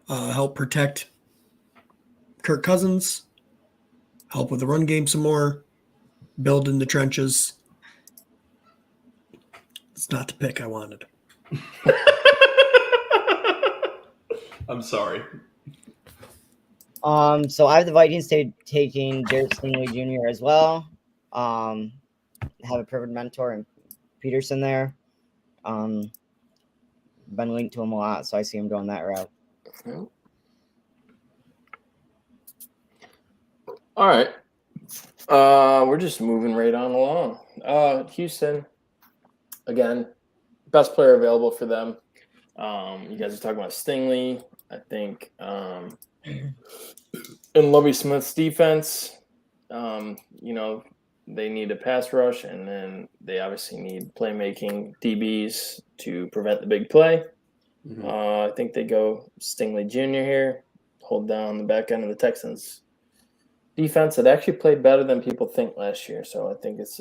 [SPEAKER 1] help protect Kirk Cousins, help with the run game some more, build in the trenches. It's not the pick I wanted.
[SPEAKER 2] I'm sorry.
[SPEAKER 5] So I have the Vikings taking Derek Stingley Jr. as well. Have a perfect mentor in Peterson there. Been linked to him a lot, so I see him going that route.
[SPEAKER 3] All right. We're just moving right on along. Houston, again, best player available for them. You guys are talking about Stingley. I think in Lovie Smith's defense, they need a pass rush, and then they obviously need playmaking DBs to prevent the big play.
[SPEAKER 2] Mm-hmm.
[SPEAKER 3] I think they go Stingley Jr. here, hold down the back end of the Texans defense that actually played better than people think last year. So I think it's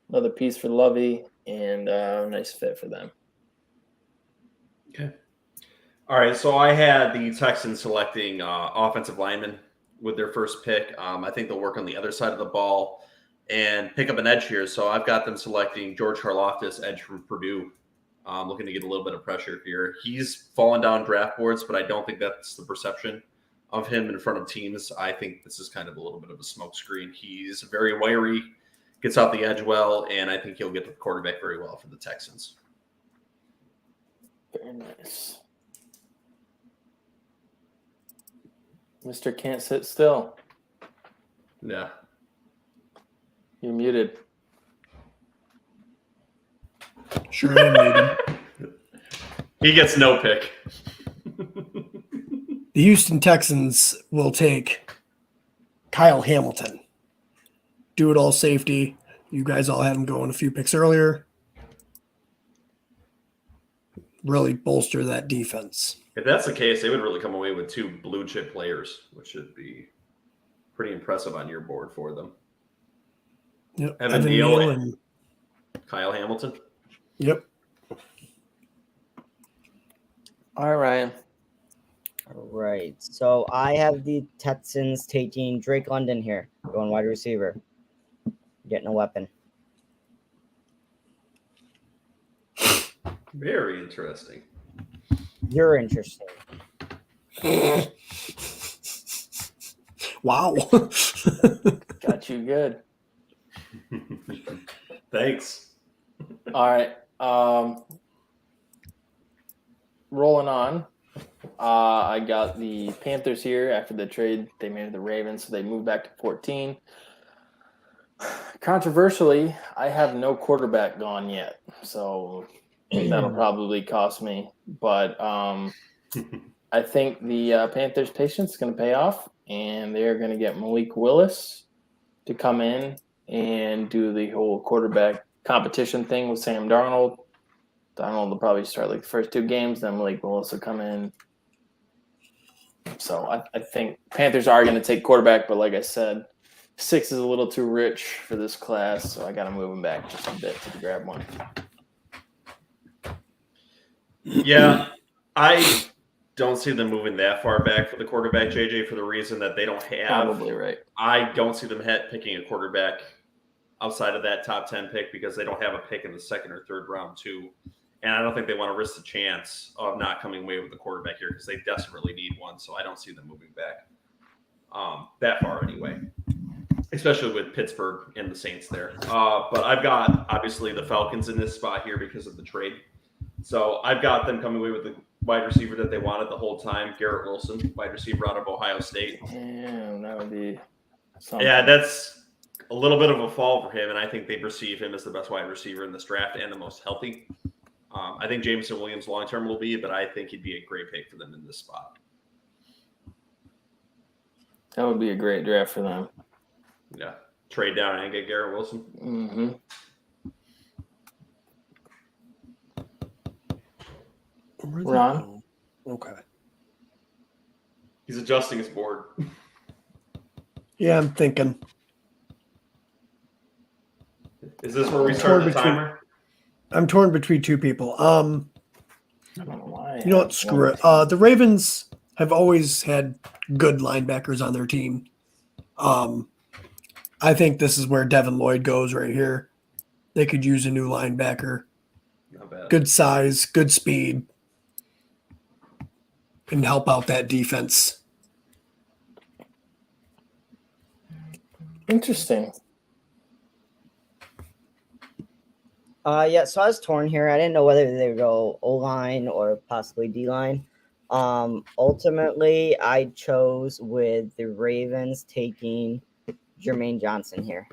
[SPEAKER 3] another piece for Lovey and a nice fit for them.
[SPEAKER 2] Okay. All right. So I had the Texans selecting offensive linemen with their first pick. I think they'll work on the other side of the ball and pick up an edge here. So I've got them selecting George Karlaftis, edge from Purdue. Looking to get a little bit of pressure here. He's fallen down draft boards, but I don't think that's the perception of him in front of teams. I think this is kind of a little bit of a smokescreen. He's very wiry, gets out the edge well, and I think he'll get to the quarterback very well for the Texans.
[SPEAKER 3] Very nice. Mr. Can't Sit Still.
[SPEAKER 2] Yeah.
[SPEAKER 3] You're muted.
[SPEAKER 1] Sure am, Aiden.
[SPEAKER 2] He gets no pick.
[SPEAKER 1] The Houston Texans will take Kyle Hamilton. Do it all safety. You guys all had him going a few picks earlier. Really bolster that defense.
[SPEAKER 2] If that's the case, they would really come away with two blue chip players, which should be pretty impressive on your board for them.
[SPEAKER 1] Yep.
[SPEAKER 2] Evan Neal and Kyle Hamilton.
[SPEAKER 1] Yep.
[SPEAKER 3] All right, Ryan.
[SPEAKER 5] All right. So I have the Texans taking Drake London here, going wide receiver, getting a weapon.
[SPEAKER 2] Very interesting.
[SPEAKER 5] You're interesting.
[SPEAKER 1] Wow.
[SPEAKER 3] Got you good.
[SPEAKER 2] Thanks.
[SPEAKER 3] All right. Rolling on. I got the Panthers here after the trade they made with the Ravens, so they moved back to 14. Controversially, I have no quarterback gone yet, so that'll probably cost me. But I think the Panthers' patience is going to pay off, and they're going to get Malik Willis to come in and do the whole quarterback competition thing with Sam Darnold. Darnold will probably start like the first 2 games, then Malik Willis will come in. So I think Panthers are going to take quarterback, but like I said, 6 is a little too rich for this class, so I got to move him back just a bit to grab one.
[SPEAKER 2] Yeah, I don't see them moving that far back for the quarterback, JJ, for the reason that they don't have.
[SPEAKER 3] Probably right.
[SPEAKER 2] I don't see them picking a quarterback outside of that top 10 pick because they don't have a pick in the 2nd or 3rd round too. And I don't think they want to risk the chance of not coming away with a quarterback here because they desperately need one. So I don't see them moving back that far anyway, especially with Pittsburgh and the Saints there. But I've got, obviously, the Falcons in this spot here because of the trade. So I've got them coming away with the wide receiver that they wanted the whole time, Garrett Wilson, wide receiver out of Ohio State.
[SPEAKER 3] Damn, that would be something.
[SPEAKER 2] Yeah, that's a little bit of a fall for him, and I think they perceive him as the best wide receiver in this draft and the most healthy. I think Jameison Williams long-term will be, but I think he'd be a great pick for them in this spot.
[SPEAKER 3] That would be a great draft for them.
[SPEAKER 2] Yeah. Trade down and get Garrett Wilson.
[SPEAKER 3] Mm-hmm. Ron?
[SPEAKER 1] Okay.
[SPEAKER 2] He's adjusting his board.
[SPEAKER 1] Yeah, I'm thinking.
[SPEAKER 2] Is this where we start the timer?
[SPEAKER 1] I'm torn between 2 people.
[SPEAKER 3] I don't know why.
[SPEAKER 1] You know what? Screw it. The Ravens have always had good linebackers on their team. I think this is where Devin Lloyd goes right here. They could use a new linebacker.
[SPEAKER 2] Not bad.
[SPEAKER 1] Good size, good speed, and help out that defense.
[SPEAKER 3] Interesting.
[SPEAKER 5] Yeah, so I was torn here. I didn't know whether they would go O-line or possibly D-line. Ultimately, I chose with the Ravens taking Jermaine Johnson here.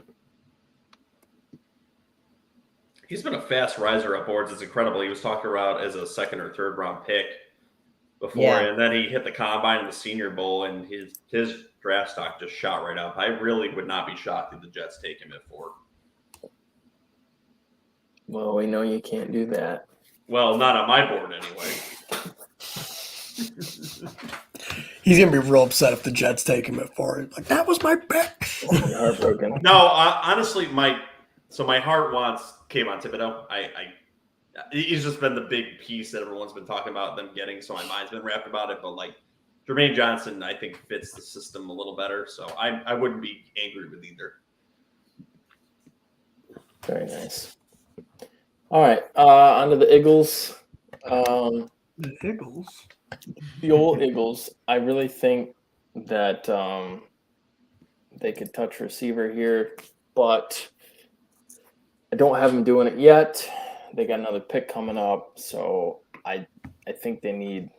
[SPEAKER 2] He's been a fast riser up boards. It's incredible. He was talking about as a 2nd or 3rd round pick before, and then he hit the combine in the Senior Bowl, and his draft stock just shot right up. I really would not be shocked if the Jets take him at 4.
[SPEAKER 3] Well, we know you can't do that.
[SPEAKER 2] Well, not on my board anyway.
[SPEAKER 1] He's going to be real upset if the Jets take him at 4. Like, that was my pick.
[SPEAKER 3] Heartbroken.
[SPEAKER 2] No, honestly, my heart wants Kayvon Thibodeau. He's just been the big piece that everyone's been talking about them getting, so my mind's been wrapped about it. But like Jermaine Johnson, I think fits the system a little better, so I wouldn't be angry with either.
[SPEAKER 3] Very nice. All right, on to the Eagles.
[SPEAKER 1] The Eagles?
[SPEAKER 3] The old Eagles. I really think that they could touch receiver here, but I don't have them doing it yet. They got another pick coming up, so I think they need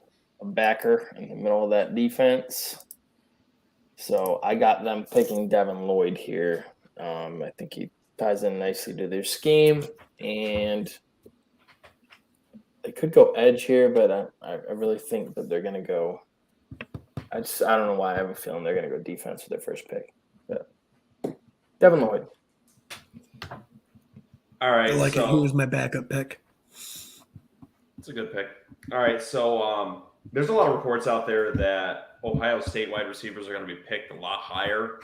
[SPEAKER 3] a backer in the middle of that defense. So I got them picking Devin Lloyd here. I think he ties in nicely to their scheme, and they could go edge here, but I really think that they're going to go – I don't know why I have a feeling they're going to go defense with their first pick. But Devin Lloyd.
[SPEAKER 2] All right.
[SPEAKER 1] I like it. He was my backup pick.
[SPEAKER 2] It's a good pick. All right. So there's a lot of reports out there that Ohio State wide receivers are going to be picked a lot higher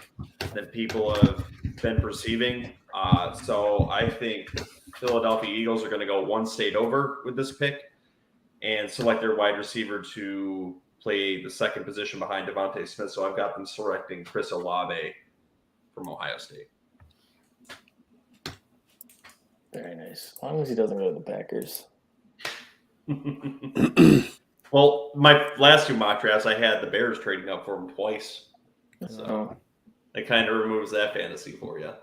[SPEAKER 2] than people have been perceiving. So I think Philadelphia Eagles are going to go one state over with this pick. and select their wide receiver to play the second position behind Devontae Smith. So I've got them selecting Chris Olave from Ohio State.
[SPEAKER 3] Very nice. As long as he doesn't go to the Packers.
[SPEAKER 2] Well, my last two mock drafts, I had the Bears trading up for him twice. So it kind of removes that fantasy for you.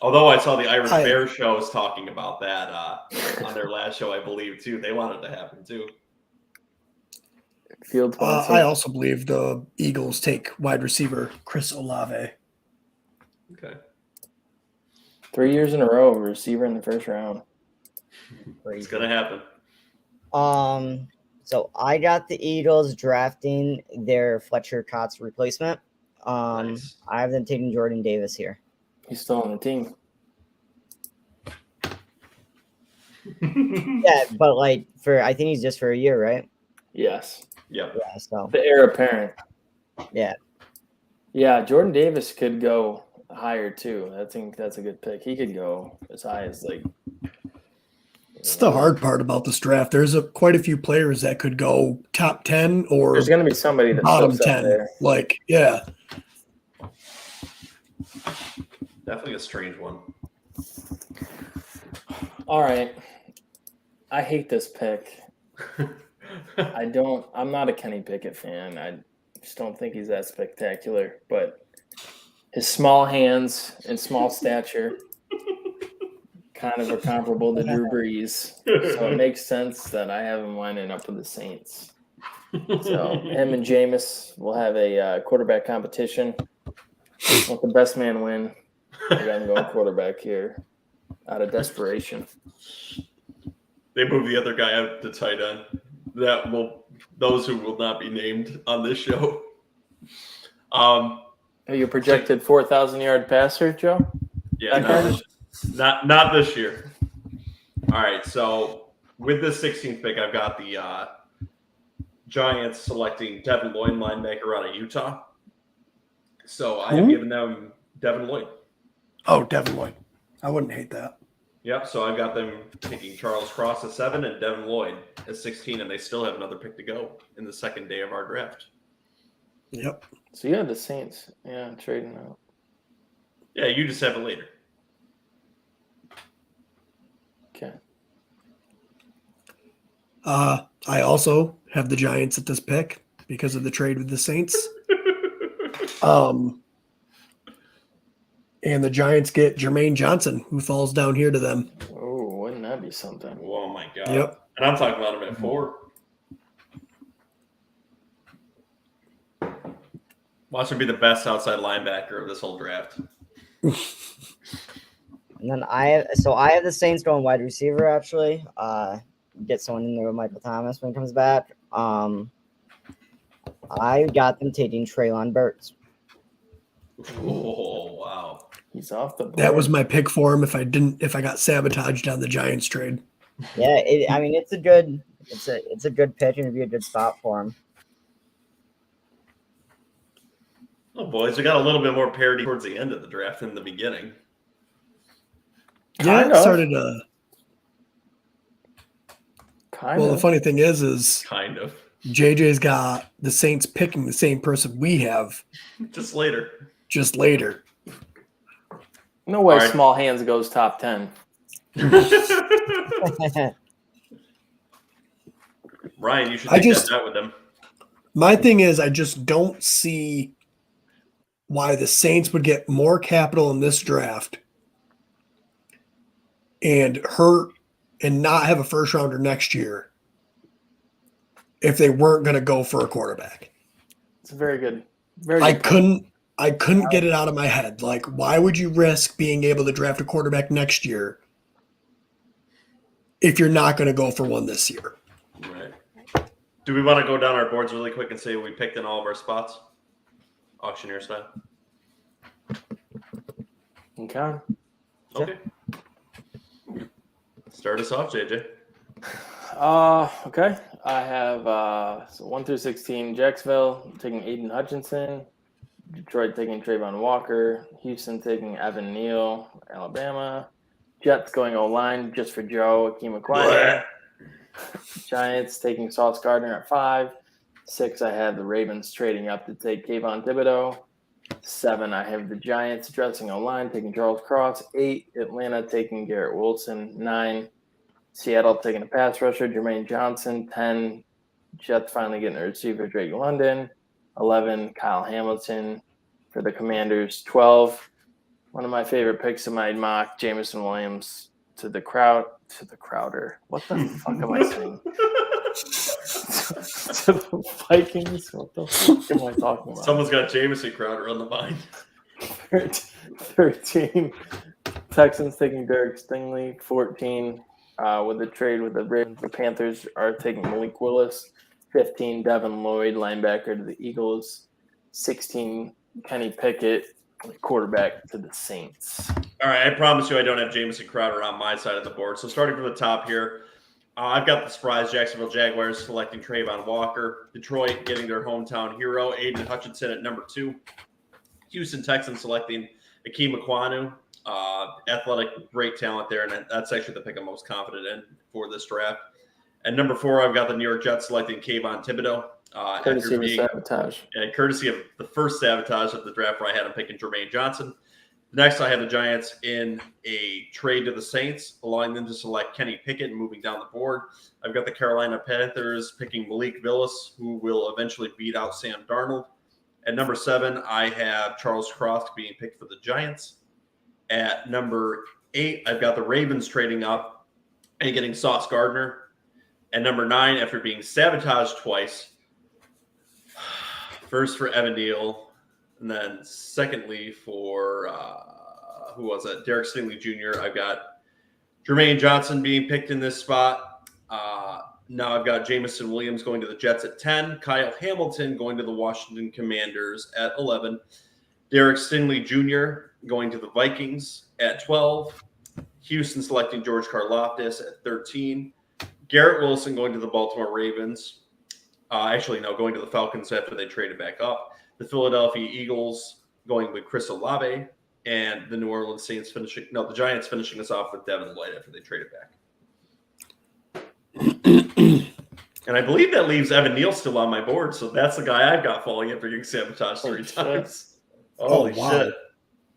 [SPEAKER 2] Although I saw the Irish Bears shows talking about that on their last show, I believe, too. They wanted to happen, too.
[SPEAKER 3] Fields.
[SPEAKER 1] I also believe the Eagles take wide receiver Chris Olave.
[SPEAKER 2] Okay.
[SPEAKER 3] 3 years in a row, receiver in the first round.
[SPEAKER 2] It's going to happen.
[SPEAKER 5] So I got the Eagles drafting their Fletcher Cox replacement.
[SPEAKER 2] Nice.
[SPEAKER 5] I have them taking Jordan Davis here.
[SPEAKER 3] He's still on the team.
[SPEAKER 5] Yeah, but I think he's just for a year, right?
[SPEAKER 3] Yes.
[SPEAKER 2] Yep.
[SPEAKER 5] Yeah, so
[SPEAKER 3] The heir apparent.
[SPEAKER 5] yeah.
[SPEAKER 3] Yeah, Jordan Davis could go higher too. I think that's a good pick. He could go as high as
[SPEAKER 1] It's the hard part about this draft. There's quite a few players that could go top 10 or
[SPEAKER 3] there's going to be somebody that
[SPEAKER 1] bottom
[SPEAKER 3] slips up
[SPEAKER 1] 10.
[SPEAKER 3] there.
[SPEAKER 1] Yeah.
[SPEAKER 2] Definitely a strange one.
[SPEAKER 3] All right. I hate this pick. I'm not a Kenny Pickett fan. I just don't think he's that spectacular, but his small hands and small stature kind of are comparable to Drew Brees. So it makes sense that I have him lining up with the Saints. So him and Jameis will have a quarterback competition. Let the best man win. I got him going quarterback here out of desperation.
[SPEAKER 2] They move the other guy out to tight end. Those who will not be named on this show.
[SPEAKER 3] Are you projected 4,000-yard passer, Joe?
[SPEAKER 2] Yeah, not this year. All right, so with the 16th pick, I've got the Giants selecting Devin Lloyd, linebacker out of Utah. So I have given them Devin Lloyd.
[SPEAKER 1] Oh, Devin Lloyd. I wouldn't hate that.
[SPEAKER 2] Yep, so I've got them taking Charles Cross at 7 and Devin Lloyd at 16, and they still have another pick to go in the second day of our draft.
[SPEAKER 1] Yep.
[SPEAKER 3] So you had the Saints, trading out.
[SPEAKER 2] Yeah, you just have it later.
[SPEAKER 3] Okay.
[SPEAKER 1] I also have the Giants at this pick because of the trade with the Saints. And the Giants get Jermaine Johnson, who falls down here to them.
[SPEAKER 3] Oh, wouldn't that be something?
[SPEAKER 2] Oh, my God.
[SPEAKER 1] Yep.
[SPEAKER 2] And I'm talking about him at 4. Watch him be the best outside linebacker of this whole draft.
[SPEAKER 5] And then I have the Saints going wide receiver actually. Get someone in there with Michael Thomas when he comes back. I got them taking Treylon Burks.
[SPEAKER 2] Oh, wow.
[SPEAKER 3] He's off the board.
[SPEAKER 1] That was my pick for him if I got sabotaged on the Giants trade.
[SPEAKER 5] Yeah, it's a good pitch and it'd be a good spot for him.
[SPEAKER 2] Oh, boys, we got a little bit more parity towards the end of the draft than the beginning.
[SPEAKER 1] Yeah, it started
[SPEAKER 3] Kind
[SPEAKER 1] the funny thing is
[SPEAKER 2] Kind of.
[SPEAKER 1] JJ's got the Saints picking the same person we have
[SPEAKER 2] Just later.
[SPEAKER 1] just later.
[SPEAKER 3] No way
[SPEAKER 2] All right.
[SPEAKER 3] small hands goes top 10.
[SPEAKER 2] Ryan, you should take that bet with them.
[SPEAKER 1] My thing is I just don't see why the Saints would get more capital in this draft and hurt and not have a first rounder next year if they weren't going to go for a quarterback.
[SPEAKER 3] It's very good.
[SPEAKER 1] I couldn't get it out of my head. Like, why would you risk being able to draft a quarterback next year if you're not going to go for one this year?
[SPEAKER 2] Right. Do we want to go down our boards really quick and say we picked in all of our spots? Auctioneer style.
[SPEAKER 3] Okay.
[SPEAKER 2] Okay. Start us off, JJ.
[SPEAKER 3] Okay. I have 1 through 16. Jacksonville taking Aidan Hutchinson. Detroit taking Travon Walker. Houston taking Evan Neal. Alabama. Jets going O-line just for Joe. Ikem Ekwonu. Giants taking Sauce Gardner at 5. 6, I have the Ravens trading up to take Kayvon Thibodeau. 7, I have the Giants dressing O-line, taking Charles Cross. 8, Atlanta taking Garrett Wilson. 9, Seattle taking a pass rusher, Jermaine Johnson. 10, Jets finally getting a receiver, Drake London. 11, Kyle Hamilton for the Commanders. 12, one of my favorite picks in my mock, Jameison Williams to the Crowder. What the fuck am I saying? To the Vikings. What the fuck am I talking about?
[SPEAKER 2] Someone's got Jameson Crowder on the mind.
[SPEAKER 3] 13, Texans taking Derek Stingley. 14, with the trade with the Ravens, the Panthers are taking Malik Willis. 15, Devin Lloyd, linebacker to the Eagles. 16, Kenny Pickett, quarterback to the Saints.
[SPEAKER 2] All right, I promise you I don't have Jameson Crowder on my side of the board. So starting from the top here, I've got the surprise Jacksonville Jaguars selecting Travon Walker. Detroit getting their hometown hero, Aidan Hutchinson at number 2. Houston Texans selecting Ikem Ekwonu. Athletic, great talent there, and that's actually the pick I'm most confident in for this draft. At number 4, I've got the New York Jets selecting Kayvon Thibodeau.
[SPEAKER 3] Courtesy of Sabotage.
[SPEAKER 2] Courtesy of the first Sabotage of the draft where I had him picking Jermaine Johnson. Next, I have the Giants in a trade to the Saints, allowing them to select Kenny Pickett and moving down the board. I've got the Carolina Panthers picking Malik Willis, who will eventually beat out Sam Darnold. At number 7, I have Charles Cross being picked for the Giants. At number 8, I've got the Ravens trading up and getting Sauce Gardner. At number 9, after being sabotaged twice, first for Evan Neal, and then secondly for, who was it? Derek Stingley Jr. I've got Jermaine Johnson being picked in this spot. Now I've got Jameison Williams going to the Jets at 10. Kyle Hamilton going to the Washington Commanders at 11. Derek Stingley Jr. going to the Vikings at 12. Houston selecting George Karlaftis at 13. Garrett Wilson going to the Baltimore Ravens. Going to the Falcons after they traded back up. The Philadelphia Eagles going with Chris Olave, and the New Orleans Saints the Giants finishing us off with Devin Lloyd after they traded back. And I believe that leaves Evan Neal still on my board, so that's the guy I've got falling after getting sabotaged 3 times. Holy shit.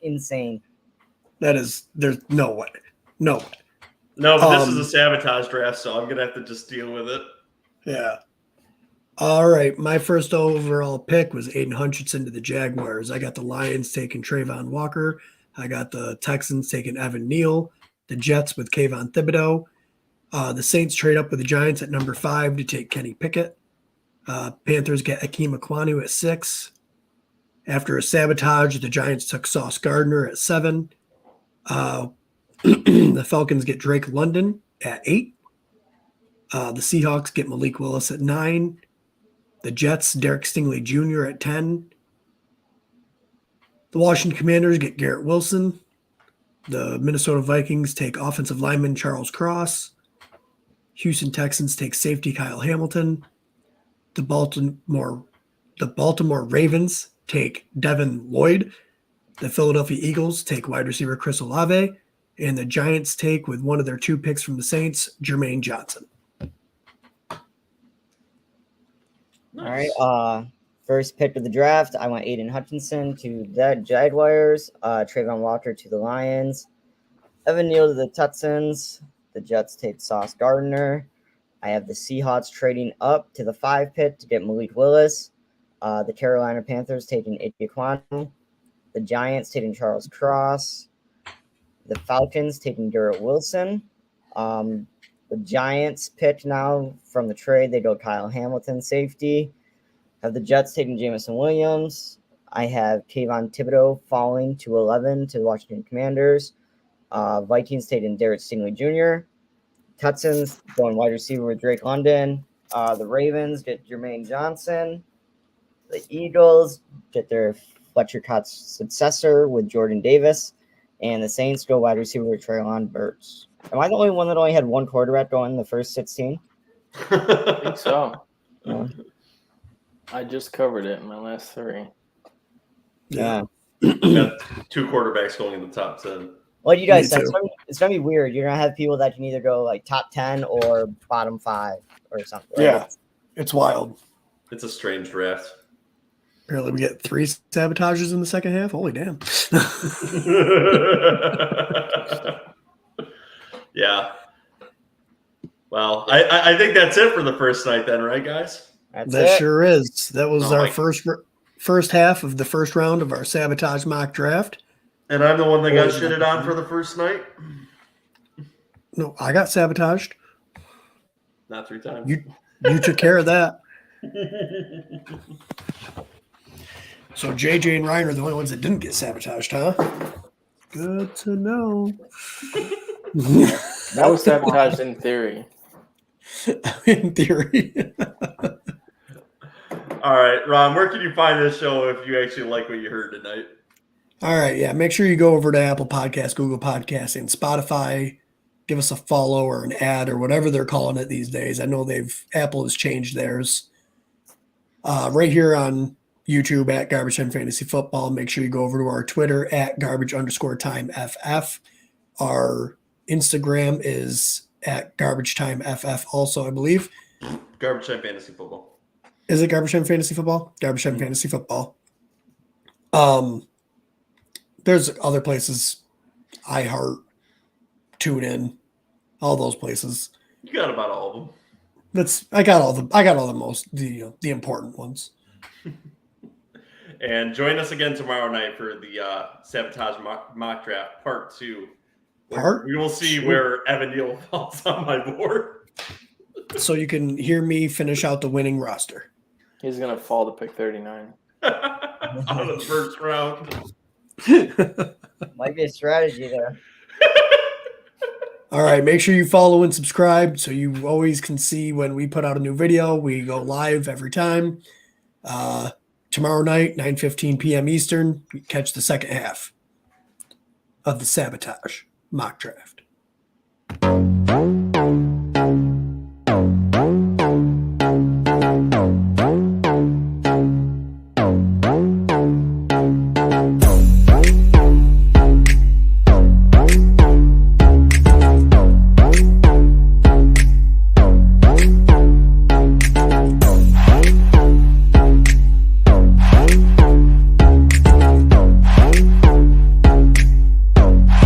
[SPEAKER 5] Insane.
[SPEAKER 1] There's no way. No way.
[SPEAKER 2] No, but this is a sabotage draft, so I'm going to have to just deal with it.
[SPEAKER 1] Yeah. All right. My first overall pick was Aidan Hutchinson to the Jaguars. I got the Lions taking Travon Walker. I got the Texans taking Evan Neal. The Jets with Kayvon Thibodeau. The Saints trade up with the Giants at number 5 to take Kenny Pickett. Panthers get Ikem Ekwonu at 6. After a sabotage, the Giants took Sauce Gardner at 7. The Falcons get Drake London at 8. The Seahawks get Malik Willis at 9. The Jets, Derek Stingley Jr. at 10. The Washington Commanders get Garrett Wilson. The Minnesota Vikings take offensive lineman Charles Cross. Houston Texans take safety Kyle Hamilton. The Baltimore Ravens take Devin Lloyd. The Philadelphia Eagles take wide receiver Chris Olave. And the Giants take, with one of their 2 picks from the Saints, Jermaine Johnson.
[SPEAKER 5] Nice. All right. First pick of the draft, I went Aidan Hutchinson to the Jaguars, Travon Walker to the Lions, Evan Neal to the Texans. The Jets take Sauce Gardner. I have the Seahawks trading up to the 5 pick to get Malik Willis. The Carolina Panthers taking Ikem Ekwonu. The Giants taking Charles Cross. The Falcons taking Garrett Wilson. The Giants pick now from the trade. They go Kyle Hamilton, safety. Have the Jets taking Jameison Williams. I have Kayvon Thibodeau falling to 11 to the Washington Commanders. Vikings taking Derek Stingley Jr. Texans going wide receiver with Drake London. The Ravens get Jermaine Johnson. The Eagles get their Fletcher Cox successor with Jordan Davis. And the Saints go wide receiver with Treylon Burks. Am I the only one that only had 1 quarterback going in the first 16?
[SPEAKER 3] I think so.
[SPEAKER 5] Yeah.
[SPEAKER 3] I just covered it in my last 3.
[SPEAKER 5] Yeah.
[SPEAKER 2] Got 2 quarterbacks going in the top 10.
[SPEAKER 5] What do you guys
[SPEAKER 1] Me
[SPEAKER 5] think?
[SPEAKER 1] too.
[SPEAKER 5] It's gonna be weird. You're gonna have people that can either go like top 10 or bottom 5 or something.
[SPEAKER 1] Yeah, it's wild.
[SPEAKER 2] It's a strange draft.
[SPEAKER 1] Apparently, we get 3 sabotages in the second half. Holy damn!
[SPEAKER 2] Yeah. Well, I think that's it for the first night then, right, guys?
[SPEAKER 5] That's
[SPEAKER 1] That
[SPEAKER 5] it.
[SPEAKER 1] sure is. That was
[SPEAKER 2] Oh
[SPEAKER 1] our
[SPEAKER 2] my-
[SPEAKER 1] first half of the first round of our Sabotage mock draft.
[SPEAKER 2] And I'm the one that got
[SPEAKER 1] Boys,
[SPEAKER 2] shitted on for the first night.
[SPEAKER 1] No, I got sabotaged.
[SPEAKER 2] Not 3 times.
[SPEAKER 1] You took care of that. So JJ and Ryan are the only ones that didn't get sabotaged, huh? Good to know.
[SPEAKER 3] That was sabotaged in theory.
[SPEAKER 1] In theory.
[SPEAKER 2] All right, Ron, where can you find this show if you actually like what you heard tonight?
[SPEAKER 1] All right, yeah. Make sure you go over to Apple Podcasts, Google Podcasts, and Spotify. Give us a follow or an ad or whatever they're calling it these days. I know Apple has changed theirs. Right here on YouTube at Garbage Time Fantasy Football. Make sure you go over to our Twitter at garbage_timeff. Our Instagram is at Garbage Time FF also, I believe.
[SPEAKER 2] Garbage Time Fantasy Football.
[SPEAKER 1] Is it Garbage Time Fantasy Football? Garbage Time Fantasy Football. There's other places, iHeart, TuneIn, all those places.
[SPEAKER 2] You got about all of them.
[SPEAKER 1] I got all the important ones.
[SPEAKER 2] And join us again tomorrow night for the Sabotage mock draft part 2. We will see where Evan Neal falls on my board.
[SPEAKER 1] So you can hear me finish out the winning roster.
[SPEAKER 3] He's gonna fall to pick 39.
[SPEAKER 2] Out of the first round.
[SPEAKER 5] Might be a strategy there.
[SPEAKER 1] All right, make sure you follow and subscribe so you always can see when we put out a new video. We go live every time. Tomorrow night, 9:15 p.m. Eastern, catch the second half of the Sabotage mock draft.